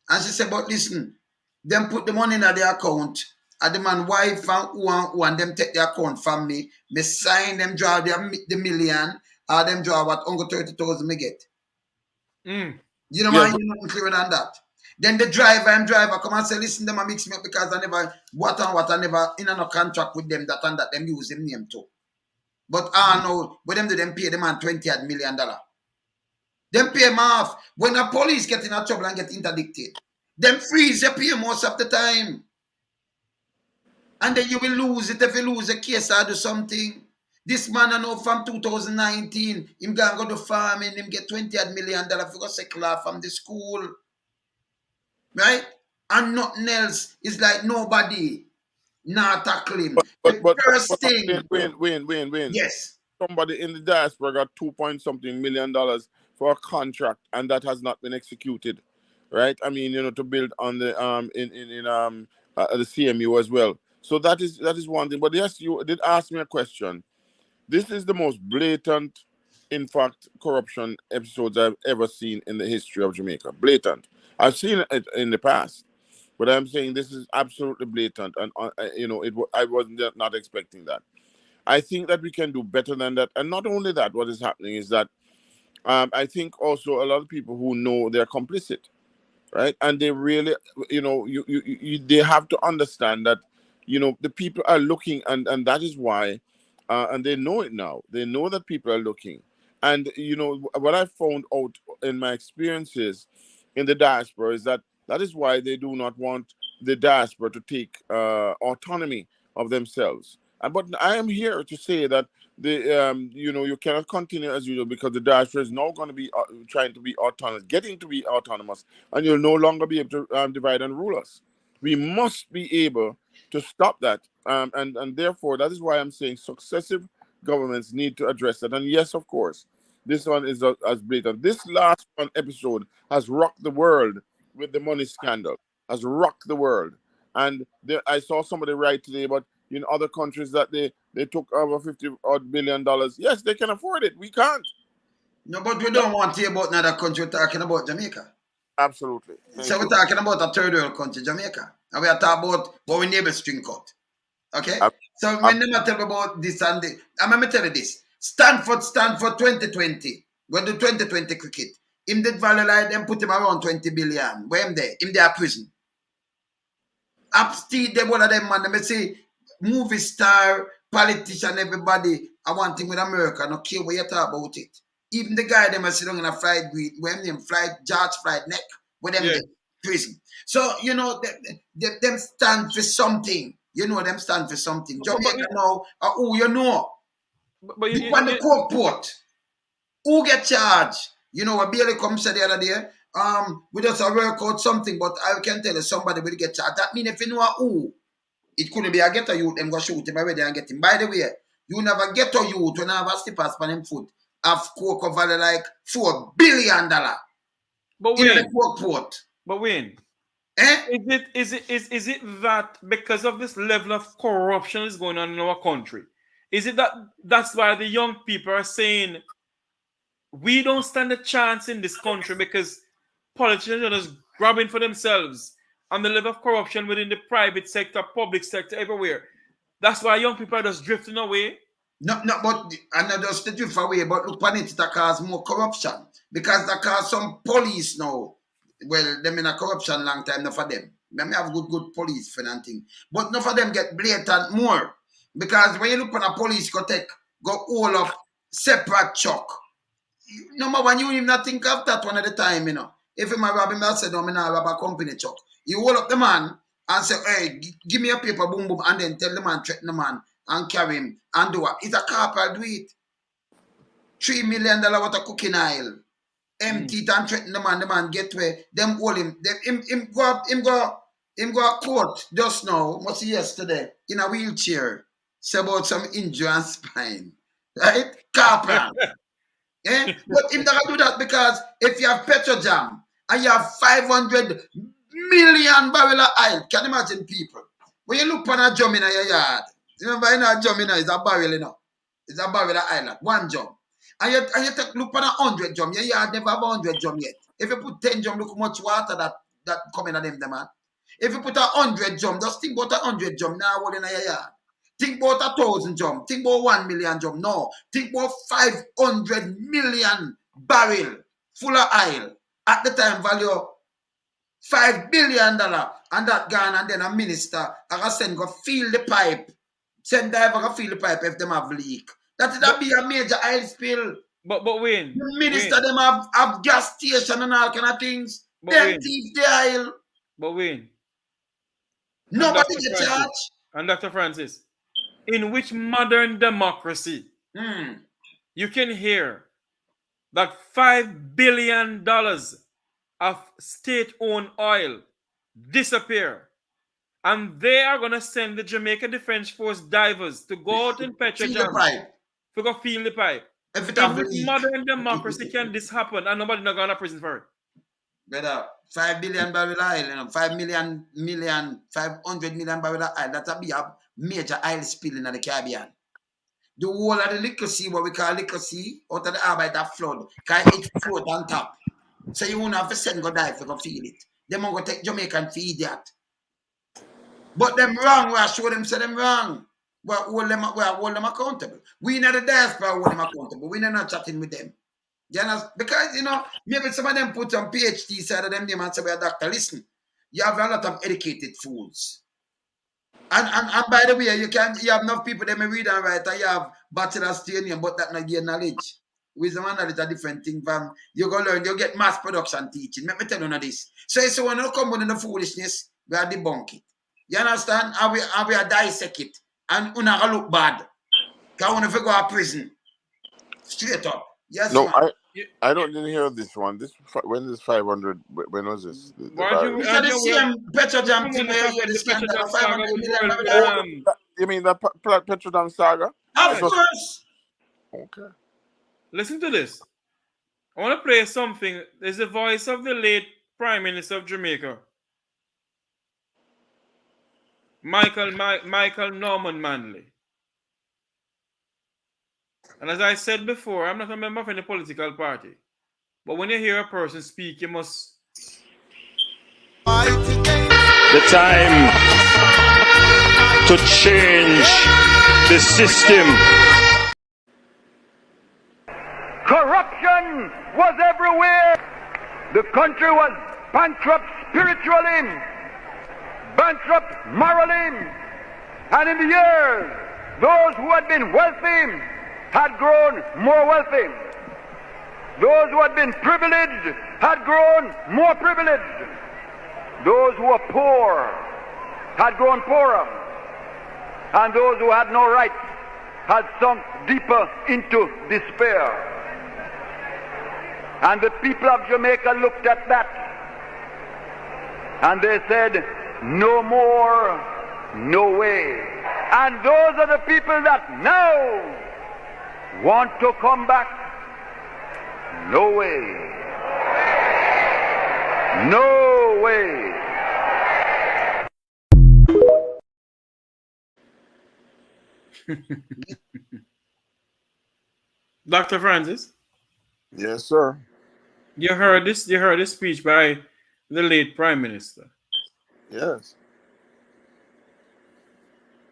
And she said, but listen, them put the money in the account. And the man wife and them take the account from me. Me sign them draw the million. Or them draw what only 30,000 me get. You know why you're not clearer than that? Then the driver come and say, listen, them a mix me up because I never I never in no contract with them that and that them use them name too. But I know, but them do them pay the man $20 million. Them pay him off. When the police get in a trouble and get interdicted, them freeze they pay most of the time. And then you will lose it if you lose a case or do something. This man I know from 2019, him go to farming, him get $20 million for go settle off from the school. Right? And nothing else. It's like nobody not tackling. But first thing. Win. Yes. Somebody in the diaspora got $2 million for a contract, and that has not been executed. Right? I mean, you know, to build on the the CMU as well. So that is one thing. But yes, you did ask me a question. This is the most blatant, in fact, corruption episodes I've ever seen in the history of Jamaica. Blatant. I've seen it in the past, but I'm saying this is absolutely blatant, and you know, I was not expecting that. I think that we can do better than that, and not only that. What is happening is that I think also a lot of people who know they're complicit, right? And they really, you know, they have to understand that, you know, the people are looking, and that is why, and they know it now. They know that people are looking, and you know what I found out in my experiences in the diaspora is that is why they do not want the diaspora to take autonomy of themselves. But I am here to say that you cannot continue as usual, because the diaspora is now going to be trying to be autonomous, getting to be autonomous, and you'll no longer be able to divide and rule us. We must be able to stop that, and therefore that is why I'm saying successive governments need to address that. And yes, of course, this one is as blatant. This last one episode has rocked the world with the money scandal, has rocked the world. And I saw somebody write today about in other countries that they took over $50 billion. Yes, they can afford it. We can't. No, but we don't want to hear about another country. We're talking about Jamaica. Absolutely. So we're talking about a third world country, Jamaica. And we are talking about what we neighbor string cut. Okay? So when they tell me about this and this, I'm going to tell you this. Stanford 2020. When the 2020 cricket. Him did value like them put him around 20 billion. Where him there? Him there prison. Upstate, they one of them man. They say movie star, politician, everybody. I want thing with America. No care what you talk about it. Even the guy them sit down in a flight with when them flight George flight neck with them in prison. So you know them stand for something. You know them stand for something. Jamaica now, who you know? But you on the court port, who get charged? You know what Bailey come said the other day. We just work out something, but I can tell you somebody will get charged. That means if you know who, it couldn't be a ghetto youth, them go shoot him already and get him. By the way, you never ghetto youth when I have a slippers on him foot. Have Cocoa Valley like $4 billion. But in the Coke port. But Wayne, eh? Is it that because of this level of corruption is going on in our country? Is it that's why the young people are saying we don't stand a chance in this country because politicians are just grabbing for themselves, and the level of corruption within the private sector, public sector, everywhere. That's why young people are just drifting away. No, but and not just drift away, but look on it, that cause more corruption. Because that cause some police now. Well, them in a corruption long time, not for them. They have good police for that thing. But not for them get blatant more. Because when you look on a police go all up separate chuck. Number one, you even not think of that one at the time, you know. If you rob him, I said, no, I'm not rob a company chuck. You hold up the man and say, hey, give me a paper, boom, boom, and then tell the man, threaten the man, and carry him, and do what? It's a corporal, do it. $3 million worth of cooking oil. Empty it and threaten the man get where them hold him. Him go court just now, what's yesterday, in a wheelchair. Say about some injury and spine. Right? Corporal. But him not do that because if you have Petrojam and you have 500 million barrel of oil, can you imagine people? When you look on a drum in your yard, remember in a drum is a barrel, you know. It's a barrel of oil, one drum. And you look on 100 drum, your yard never have 100 drum yet. If you put 10 drum, look how much water that coming at them, man. If you put 100 drum, just think about 100 drum now holding in your yard. Think about 1,000 drum. Think about 1 million drum. No. Think about 500 million barrel full of oil. At the time, value $5 billion. And that gone, and then a minister, I can send go fill the pipe. Send driver go fill the pipe if them have leak. That be a major oil spill. But Wayne. The minister, them have gas station and all kind of things. Them thief the oil. But Wayne. Nobody get charged. And Dr. Francis. In which modern democracy you can hear that $5 billion of state-owned oil disappear, and they are going to send the Jamaican Defense Force divers to go out in Petrojam to go feel the pipe. In which modern democracy can this happen and nobody not going to prison for it? Brother, 5 billion barrel oil, you know, 500 million barrel of oil, that'll be a major oil spill in the Caribbean. The whole of the liquor sea, what we call liquor sea, out of the arbor that flood, because it float on top. So you won't have to send go dive to go feel it. Them going to take Jamaican feed that. But them wrong, we show them say them wrong. We hold them accountable. We not the diaspora hold them accountable. We not chatting with them. Because, you know, maybe some of them put some PhD side of them name and say, well, doctor, listen, you have a lot of educated fools. And by the way, you have enough people that may read and write, and you have bachelor's degree, but that not gain knowledge. Wisdom and knowledge are different thing from you go learn, you get mass production teaching. Let me tell you this. So when you come with the foolishness, we are debunk it. You understand? And we are dissect it. And we not look bad. Because we go to prison. Straight up. Yes, No, man. I didn't hear this one. When is 500? When was this? The Aren't It's the same Petrojam thing where you hear the the scandal Petrojam of 500 saga million. with You mean that Petrodam saga? Of course. Okay. Listen to this. I want to play something. There's the voice of the late Prime Minister of Jamaica, Michael Norman Manley. And as I said before, I'm not a member of any political party. But when you hear a person speak, you must... The time to change the system. Corruption was everywhere. The country was bankrupt spiritually, bankrupt morally. And in the years, those who had been wealthy had grown more wealthy. Those who had been privileged had grown more privileged. Those who were poor had grown poorer. And those who had no rights had sunk deeper into despair. And the people of Jamaica looked at that and they said, no more, no way. And those are the people that now want to come back. No way. No way. Dr. Francis? Yes, sir. You heard this speech by the late Prime Minister. Yes.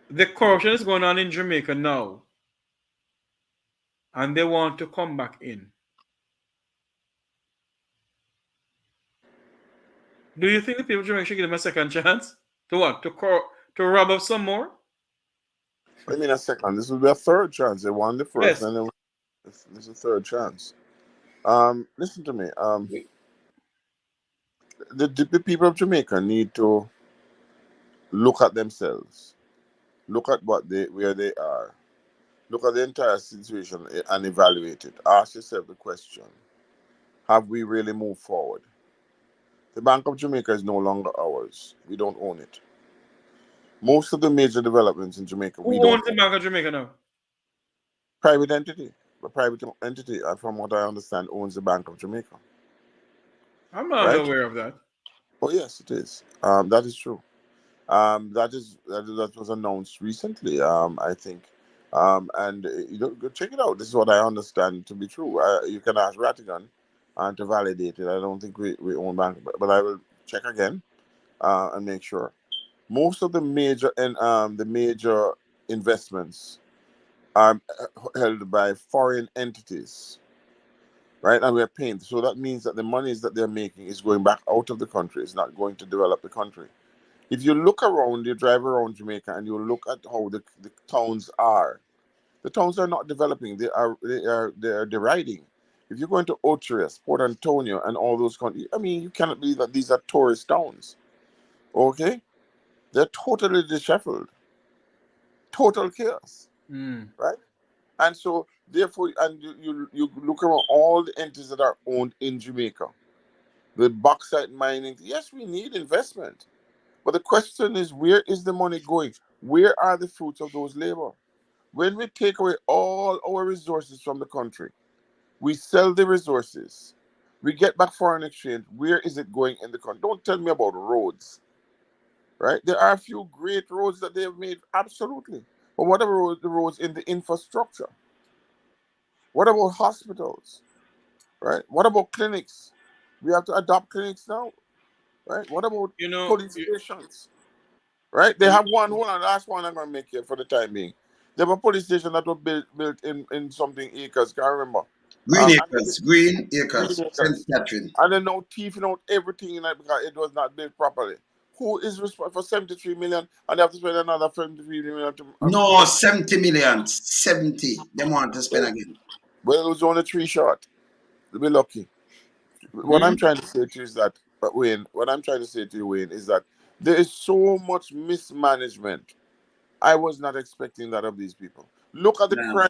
The corruption is going on in Jamaica now. And they want to come back in. Do you think the people of Jamaica should give them a second chance? To what? To rob up some more? I mean, a second. This will be a third chance. They won the first, Yes. and then this is a third chance. Listen to me. The people of Jamaica need to look at themselves, look at where they are, look at the entire situation and evaluate it. Ask yourself the question: have we really moved forward? The Bank of Jamaica is no longer ours. We don't own it. Most of the major developments in Jamaica, we don't own the Bank of Jamaica now? Private entity. The private entity, from what I understand, owns the Bank of Jamaica. I'm not aware of that. Oh yes, it is. That is true. That was announced recently. I think. And go check it out. This is what I understand to be true. You can ask Rattigan to validate it. I don't think we own bank, but I will check again and make sure. Most of the major investments are held by foreign entities, right? And we're paying. So that means that the monies that they're making is going back out of the country. It's not going to develop the country. If you look around, you drive around Jamaica and you look at how the towns are. The towns are not developing. They are deriding. If you go into Ochias, Port Antonio, and all those countries, I mean, you cannot believe that these are tourist towns. Okay? They're totally disheveled. Total chaos. Right? And so, therefore, and you look around all the entities that are owned in Jamaica. The bauxite mining, yes, we need investment. But the question is, where is the money going? Where are the fruits of those labor? When we take away all our resources from the country, we sell the resources, we get back foreign exchange, where is it going in the country? Don't tell me about roads, right? There are a few great roads that they have made, absolutely. But what about the roads in the infrastructure? What about hospitals, right? What about clinics? We have to adopt clinics now, right? What about police stations, right? They have one, hold on, last one I'm going to make here for the time being. They have a police station that was built in something acres, can't remember. Green acres, St. Catherine. And then now thieving out everything in it because it was not built properly. Who is responsible for 73 million and they have to spend another 73 million? No, 70 million. 70. They want to spend again. Well, it was only 3 short. They'll be lucky. What I'm trying to say to you is that, Wayne, is that There is so much mismanagement. I was not expecting that of these people. Look at the No. crime,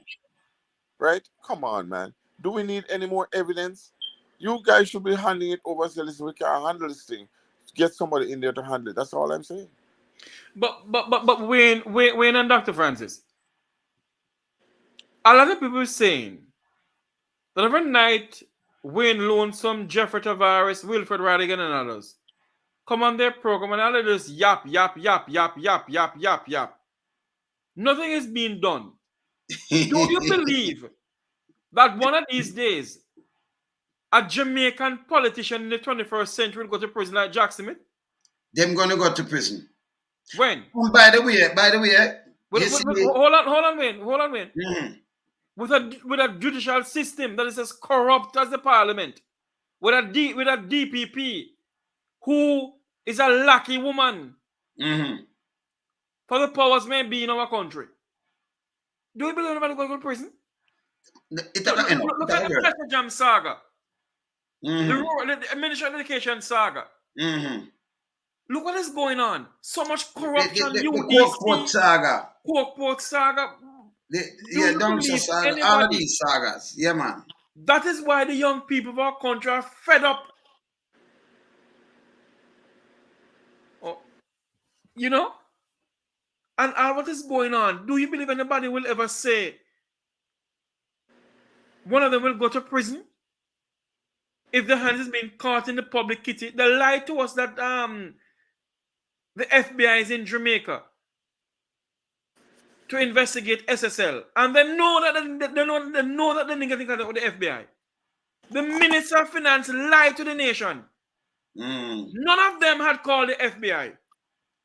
right? Come on, man. Do we need any more evidence? You guys should be handing it over. So listen, we can't handle this thing. Get somebody in there to handle it. That's all I'm saying. But Wayne and Dr. Francis, a lot of people saying that every night Wayne Lonesome, Jeffrey Tavares, Wilfred Radigan, and others come on their program and all they do is yap, yap, yap, yap, yap, yap, yap, yap. Nothing is being done. Do you believe that one of these days a Jamaican politician in the 21st century will go to prison like Jack Smith? Them gonna go to prison. When? By the way, hold on, Wayne. Mm-hmm. With a judicial system that is as corrupt as the parliament, with a DPP who is a lucky woman for the powers may be in our country. Do you believe anybody going to prison? Look at the Pressure Jam saga. The Ministry of Education saga. Look what is going on. So much corruption. The Coke saga. Coke saga. Saga. All of these sagas. Yeah, man. That is why the young people of our country are fed up. Oh, you know? And what is going on? Do you believe anybody will ever say one of them will go to prison if the hand is being caught in the public kitty? They lied to us that the FBI is in Jamaica to investigate SSL, and they know that they know that they're getting caught with the FBI. The Minister of Finance lied to the nation. None of them had called the FBI.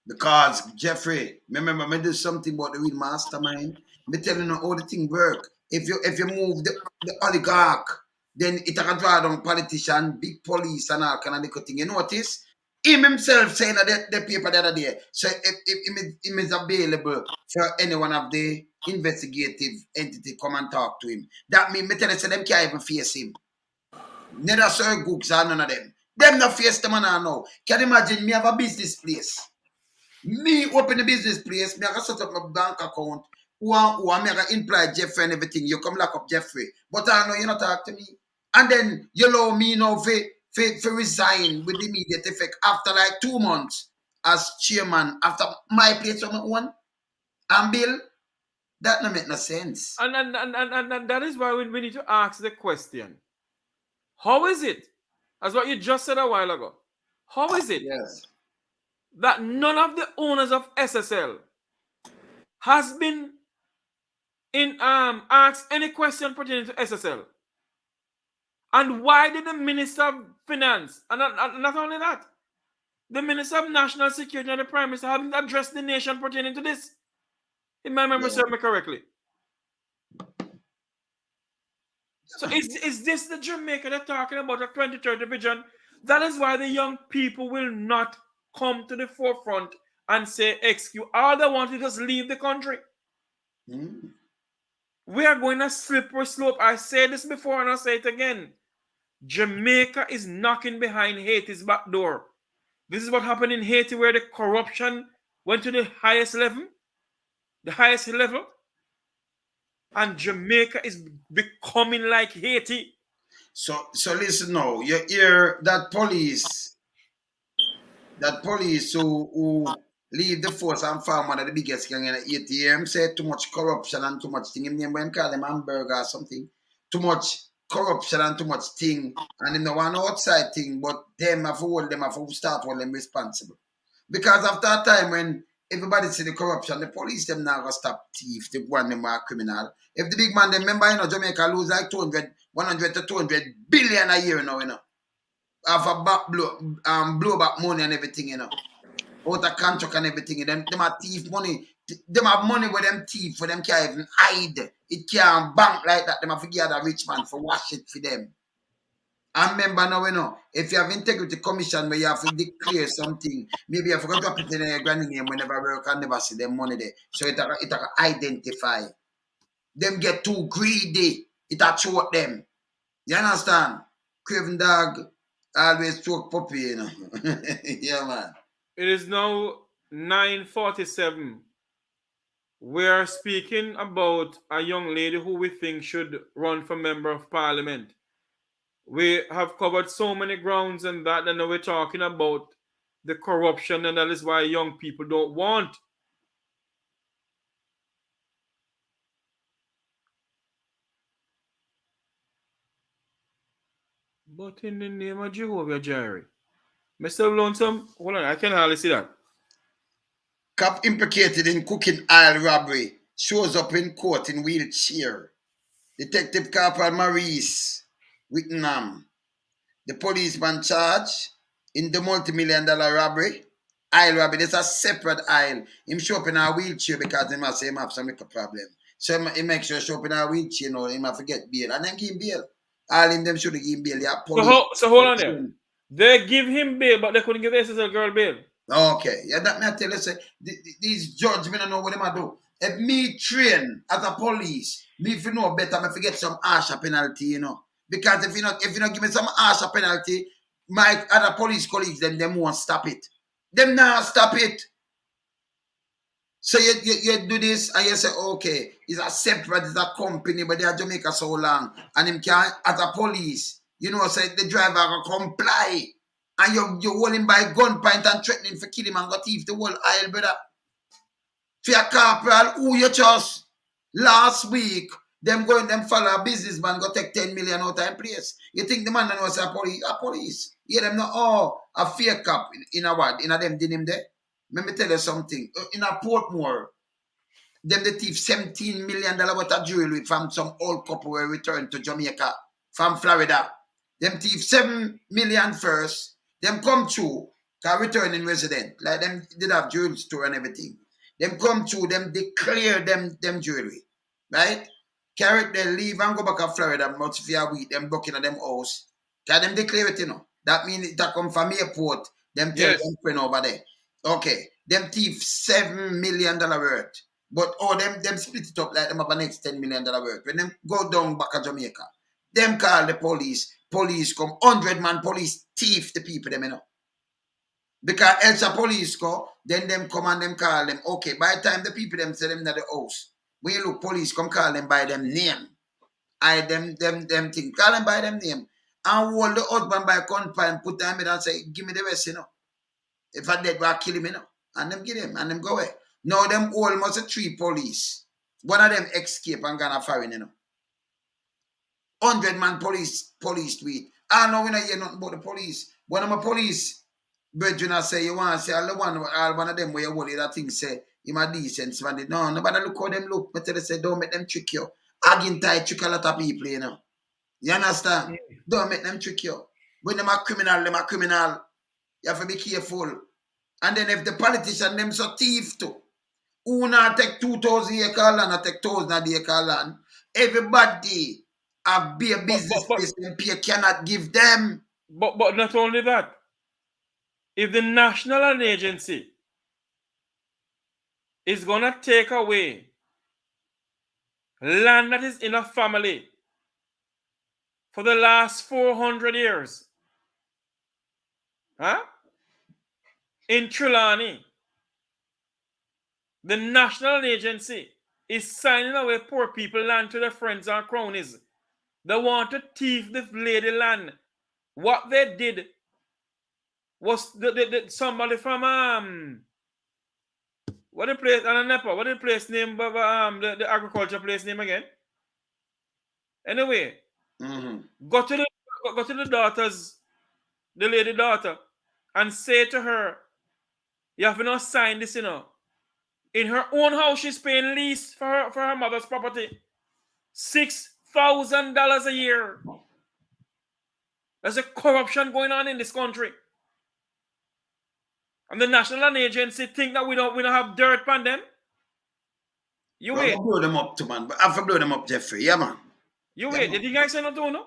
Because Jeffrey, remember, I did something about the real mastermind. Me telling you how the thing work. If you move the oligarch, then it can draw down politician, big police, and all kind of thing. You notice? Him himself saying that the paper the other day. So if is available for any one of the investigative entity come and talk to him. That means me tell you, so them can't even face him. Neither Sir Gooks or none of them. Them not face them and now. Can you imagine me have a business place? Me open a business place, me I can set up my bank account, who I me I can employ Jeffrey and everything. You come lock up Jeffrey. But I know you not talk to me. And then you allow me now for resign with immediate effect after like 2 months as chairman after my place on my own. And Bill, that don't make no sense. And that is why we need to ask the question. How is it? As what you just said a while ago. How is it? Yes. That none of the owners of SSL has been asked any question pertaining to SSL? And why did the Minister of Finance, and not only that, the Minister of National Security and the Prime Minister haven't addressed the nation pertaining to this? If my memory serves me correctly. So is this the Jamaica they're talking about, a 2030 vision? That is why the young people will not come to the forefront and say, excuse, all they want is just leave the country. We are going a slippery slope. I said this before and I'll say it again. Jamaica is knocking behind Haiti's back door. This is what happened in Haiti, where the corruption went to the highest level. And Jamaica is becoming like Haiti. So listen now, you hear that police who leave the force and form one of the biggest gang in the ATM, say too much corruption and too much thing. Him name when call them hamburger or something. Too much corruption and too much thing. And in the one outside thing, but them have to start holding them responsible. Because after a time when everybody see the corruption, the police them now gonna stop thief, the one them are criminal. If the big man, them remember, Jamaica lose like 100 to 200 billion a year now, Have a blow back money and everything, out of contract and everything. Them are thief money. Them have money where them thief, for them can't even hide. It can't bank like that. Them have to give the rich man for wash it for them. And remember now, if you have integrity commission where you have to declare something, maybe you have to drop it in your granny name whenever you can never see them money there. So it can identify. Them get too greedy. It a choke them. You understand? Craven dog always choke puppy, Yeah, man. It is now 9:47. We are speaking about a young lady who we think should run for member of parliament. We have covered so many grounds and that, and now we're talking about the corruption, and that is why young people don't want. But in the name of Jehovah Jireh. Mr. Lonesome, hold on, I can hardly see that. Cop implicated in cooking oil robbery shows up in court in wheelchair. Detective Corporal Maurice Whittingham, the policeman charged in the multi-million-dollar robbery. Aisle robbery, there's a separate aisle. Him show up in a wheelchair because he must say him have some little problem. So he makes sure show up in a wheelchair, you know, he must forget bail. And then give him bail. All in them should give him bail. So hold on there. They give him bail, but they couldn't give the SSL girl bail. Okay. Yeah, that may I tell you, say, these judges, I don't know what they do. If me train as a police, me if you know better, I forget some harsher penalty, you know. Because if you not give me some harsher penalty, my other police colleagues, them won't stop it. Them now stop it. So you do this and you say, okay, it's a separate, it's a company, but they are Jamaica so long. And him can, as a police, you know, say the driver will comply. And you hold him by gunpoint and threatening for kill him and go thief the whole aisle, brother. For your corporal, who you trust? Last week, them follow a businessman, go take 10 million out of place. You think the man knows a police? A police. Yeah, them know, a fake cop in a what? In a them did him there. Let me tell you something. In a Portmore, them the thief $17 million worth of jewelry from some old couple who returned to Jamaica from Florida. Them thief $7 million first. Them come through, can returning resident. Like them did have jewelry store and everything. Them come through, them declare them jewelry. Right? Carry they leave and go back to Florida, much for a week, them booking at them house. Can them declare it, you know? That means it come from airport, them tell them friend over there. Okay. Them thief $7 million worth. But them split it up like them have an next $10 million worth. When them go down back to Jamaica, them call the police. Police come, 100-man police thief the people them, you know. Because else a police go, then them come and them call them. Okay, by the time the people them say them to the house, when you look, police come call them by them name. I them thing. Call them by them name. And hold the husband by gunpoint, put them in and say, give me the rest, you know. If I dead, we'll kill him, you know. And them get him and them go away. Now them almost 3 police. One of them escape and gone foreign, you know. 100-man police tweet. I know we not hear nothing about the police. One of my police brethren say you want to say all one of them where you hold it, that thing say him a decent man. No, nobody look how them look. But they say don't make them trick you. Again tight trick a lot of people, you know. You understand? Don't make them trick you. When them a criminal, you have to be careful. And then if the politician them so thief too, who not take 2,000 acre land or take 1,000 acre land, everybody have be a business place and pay cannot give them. But not only that, if the national land agency is gonna take away land that is in a family for the last 400 years, in Trelawney, the national agency is signing away poor people land to their friends and cronies. They want to thief the lady land. What they did was somebody from what the place what the place name the agriculture place name again? Anyway, go to the daughters, the lady daughter, and say to her, you have to not sign this, you know. In her own house, she's paying lease for her mother's property. $6,000 a year. There's a corruption going on in this country. And the National Land Agency think that we don't have dirt on them. You wait. Blow them up too, man. But I have to blow them up, Jeffrey. Yeah, man. You wait. Did you guys say nothing, no?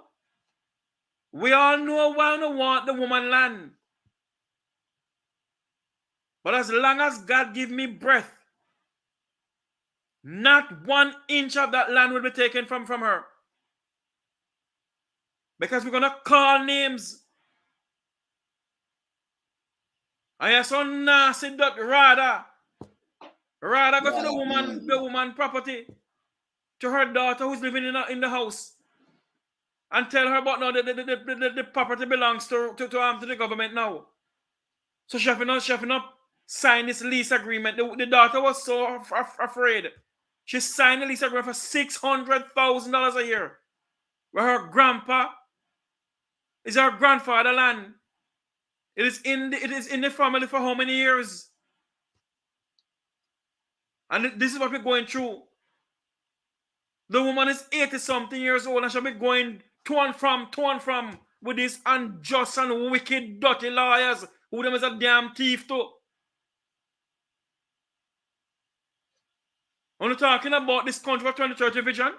We all know why we want the woman land. But as long as God give me breath, not 1 inch of that land will be taken from her. Because we're going to call names. And you're so nasty that rather go to the woman property, to her daughter who's living in the house, and tell her about now the property belongs to the government now. So she have not sign this lease agreement. The daughter was so afraid. She signed the lease agreement for $600,000 a year, where her grandpa is her grandfather land. It is in the family for how many years? And this is what we're going through. The woman is 80-something years old and she'll be going to and from with these unjust and wicked, dirty lawyers who them is a damn thief too. When you're talking about this country for 2030 vision,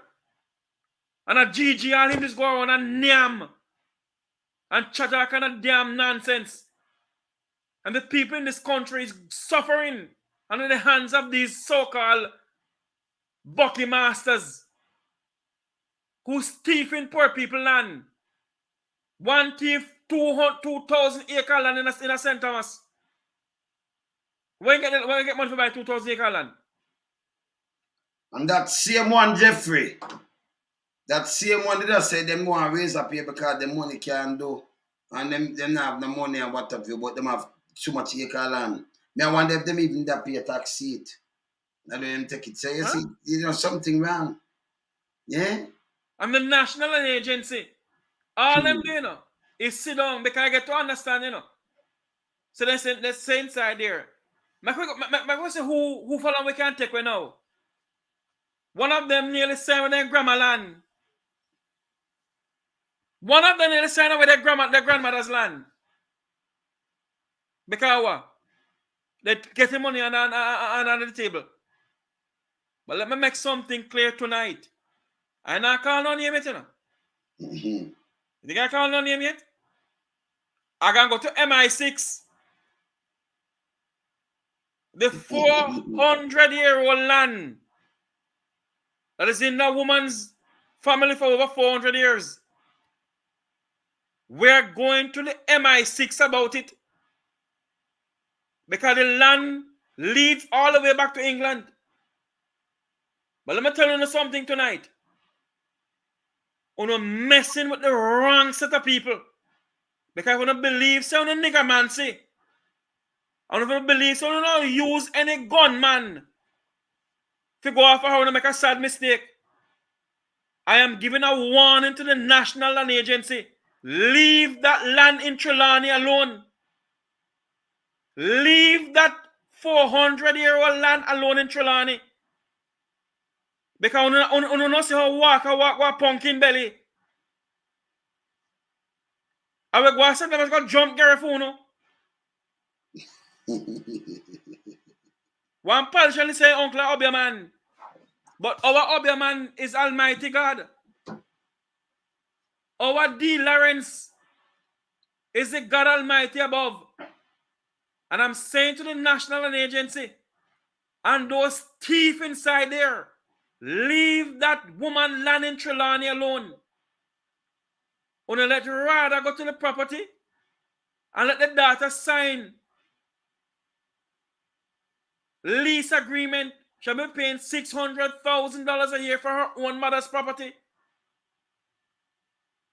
and a GG all him just go around and nyam and chatter kind of damn nonsense. And the people in this country is suffering under the hands of these so-called bucky masters who's thieving poor people land. One thief 2,000 acre land in a St. Thomas. When you get money for buy 2,000 acre land? And that same one, Jeffrey, that same one, they just say them want to raise up here because the money can do. And them have the money and what have you, but them have too much acre land. I wonder if them even that pay a tax seat. I don't even take it. So you see, you know something wrong. Yeah? I'm the national agency. All them do, you know, is sit down because I get to understand, you know. So let's say inside there. My question, who for long we can take right now? One of them nearly signed with their grandma land. One of them nearly signed with their grandmother's land. Because what? They get the money on the table. But let me make something clear tonight. I not call no name yet, you know. You think I call no name yet? I can go to MI6. The 400-year-old land that is in that woman's family for over 400 years. We're going to the MI6 about it. Because the land leads all the way back to England. But let me tell you something tonight. You're messing with the wrong set of people. Because when you believe so, you nigger man say. And if you believe so, you don't use any gunman to go off how to make a sad mistake. I am giving a warning to the National Land Agency. Leave that land in Trelawney alone. Leave that 400-year-old land alone in Trelawney. Because you don't see how walk pumpkin belly. I will go and let's go jump Garafuno. One politician say Uncle Obiaman. But our Obiaman is Almighty God. Our D. Lawrence is the God Almighty above. And I'm saying to the National Land Agency and those thieves inside there, leave that woman land in Trelawney alone. Wanna let Rada go to the property and let the daughter sign lease agreement. She'll be paying $600,000 a year for her own mother's property.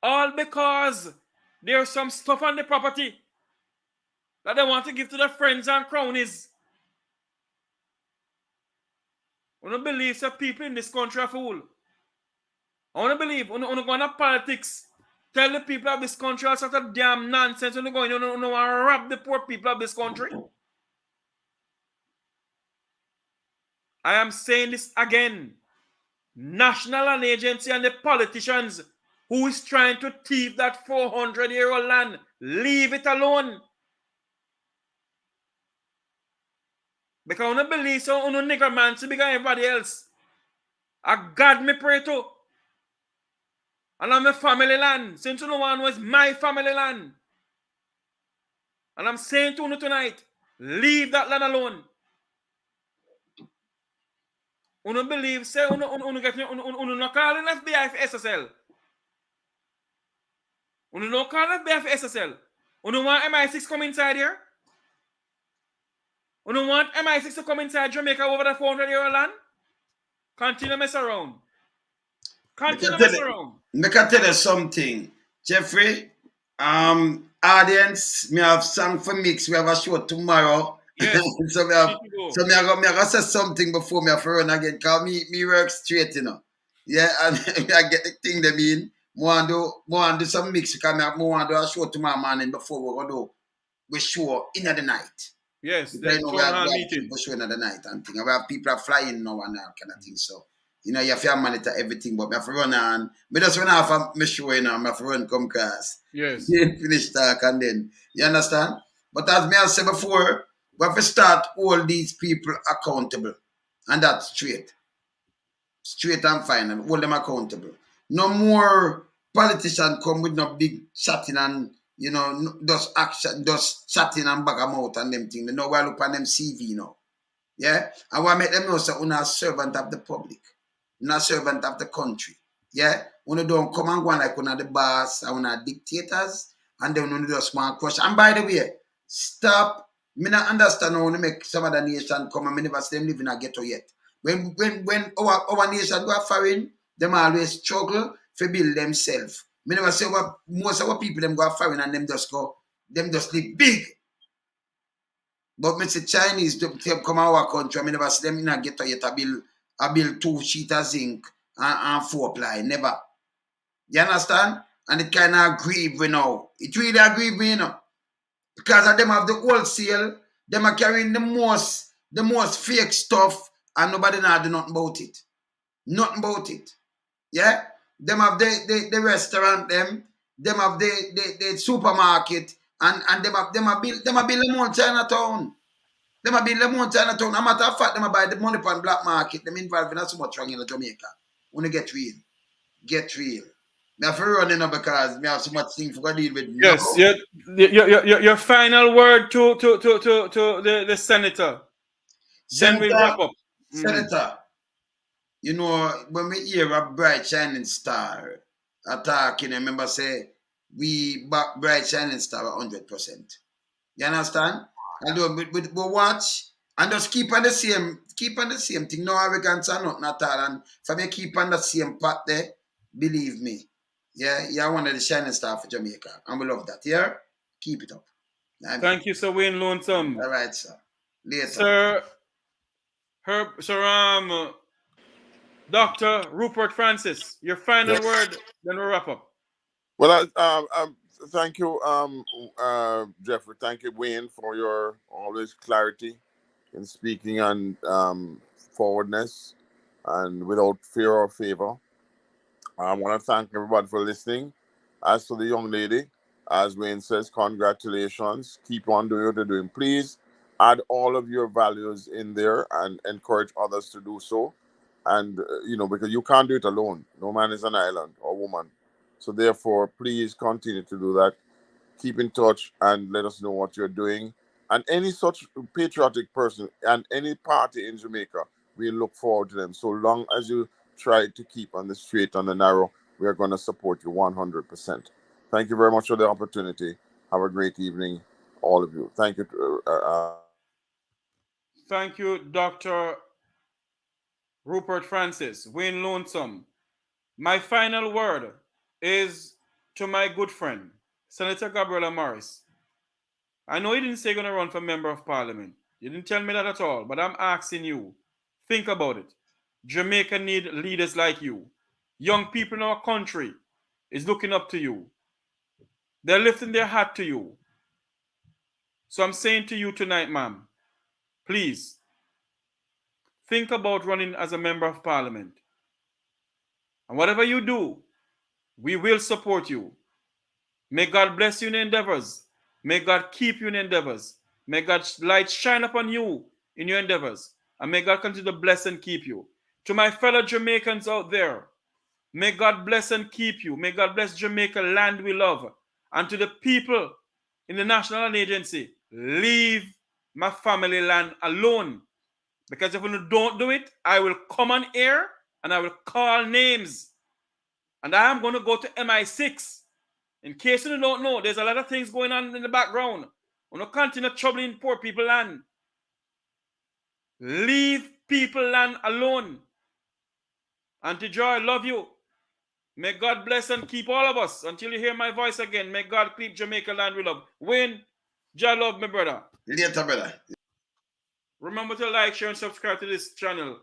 All because there's some stuff on the property that they want to give to their friends and cronies. I don't believe that people in this country are fool. I want to believe, I want to go into politics, tell the people of this country all sort of damn nonsense, and want to rob the poor people of this country. I am saying this again. National Land Agency and the politicians who is trying to thief that 400-year-old land, leave it alone. Because I don't believe so, I don't nigger man to become everybody else. I God me pray to. And I'm a family land. Since no one was my family land. And I'm saying to you tonight, leave that land alone. You don't believe, say, you don't call in FBI for SSL. You don't call FBI for SSL. You don't want MI6 come inside here? You don't want MI6 to come inside Jamaica over the 400-year land? Continue mess around. Continue mess around. Make I tell you something, Jeffrey. Audience, me have song for mix. We have a show tomorrow. Yes. so me have say something before me have to run again. Cause me work straight, you know. Yeah, and I get the thing they mean. More do some mix because me want to do a show tomorrow morning before we go do we show in the night. Yes, the town hall meeting. We show in the night and thing. We have people are flying now and that kind of thing. So you know, you have to monitor everything, but me have to run on. Me just run off of my show, you know, me have to run come class. Yes. Finish talk and then you understand? But as me have said before, we have to start all these people accountable. And that's straight. Straight and final. Hold them accountable. No more politicians come with no big chatting and you know, just action, just chatting and bag them out and them things. They know we look on them CV now. Yeah? And we make them know that we're a servant of the public. We're not a servant of the country. Yeah? We don't come and go like we're the boss and we're not dictators and then we just want to crush. And by the way, stop. Me not understand how we make some other nation come and me never see them live in a ghetto yet. When our nation go foreign, them always struggle to build themselves. Me never say what most of our people them go foreign and them just live big. But me say Chinese them come our country, me never see them in a ghetto yet. I build 2 sheets of zinc and 4 ply. Never. You understand? And it kind of grieve me now. It really grieve me, you know. Because of them have the wholesale, them are carrying the most fake stuff and nobody now do nothing about it. Nothing about it. Yeah? Them have the restaurant, them have the supermarket, and them have built them on Chinatown. Them have built them on Chinatown. A matter of fact, them have buy the money on black market. Them involved in not so much wrong in Jamaica. When you get real. Get real. Me have to run in because me have so much things to deal with. Yes, your final word to the senator. Then we wrap up. Senator, you know, when we hear a bright shining star attacking, I remember say we back bright shining star 100%. You understand? And we watch and just keep on the same thing. No arrogance or nothing at all. And for me keep on the same path there, believe me. Yeah, you're one of the shining star for Jamaica. And we love that. Yeah? Keep it up. Thank you, Sir Wayne Lonesome. All right, sir. Later. Sir, Dr. Rupert Francis, your final word, then we'll wrap up. Well, thank you, Jeffrey. Thank you, Wayne, for your always clarity in speaking and forwardness and without fear or favor. I want to thank everybody for listening. As for the young lady, as Wayne says, congratulations. Keep on doing what you're doing. Please add all of your values in there and encourage others to do so. And, you know, because you can't do it alone. No man is an island or woman. So therefore, please continue to do that. Keep in touch and let us know what you're doing. And any such patriotic person and any party in Jamaica, we look forward to them. So long as you try to keep on the straight and the narrow, we are going to support you 100%. Thank you very much for the opportunity. Have a great evening, all of you. Thank you. Thank you, Dr. Rupert Francis, Wayne Lonesome. My final word is to my good friend, Senator Gabriella Morris. I know you didn't say you're going to run for Member of Parliament. You didn't tell me that at all, but I'm asking you, think about it. Jamaica need leaders like you. Young people in our country is looking up to you. They're lifting their hat to you. So I'm saying to you tonight, ma'am, please, think about running as a Member of Parliament. And whatever you do, we will support you. May God bless you in endeavors. May God keep you in endeavors. May God's light shine upon you in your endeavors. And may God continue to bless and keep you. To my fellow Jamaicans out there, may God bless and keep you. May God bless Jamaica, land we love. And to the people in the National Agency, leave my family land alone. Because if you don't do it, I will come on air and I will call names. And I am going to go to MI6. In case you don't know, there's a lot of things going on in the background. We're not continue troubling poor people land. Leave people land alone. Auntie Joy, love you. May God bless and keep all of us until you hear my voice again. May God keep Jamaica land we love. Win, Jah love, my brother. Later, brother. Remember to like, share, and subscribe to this channel.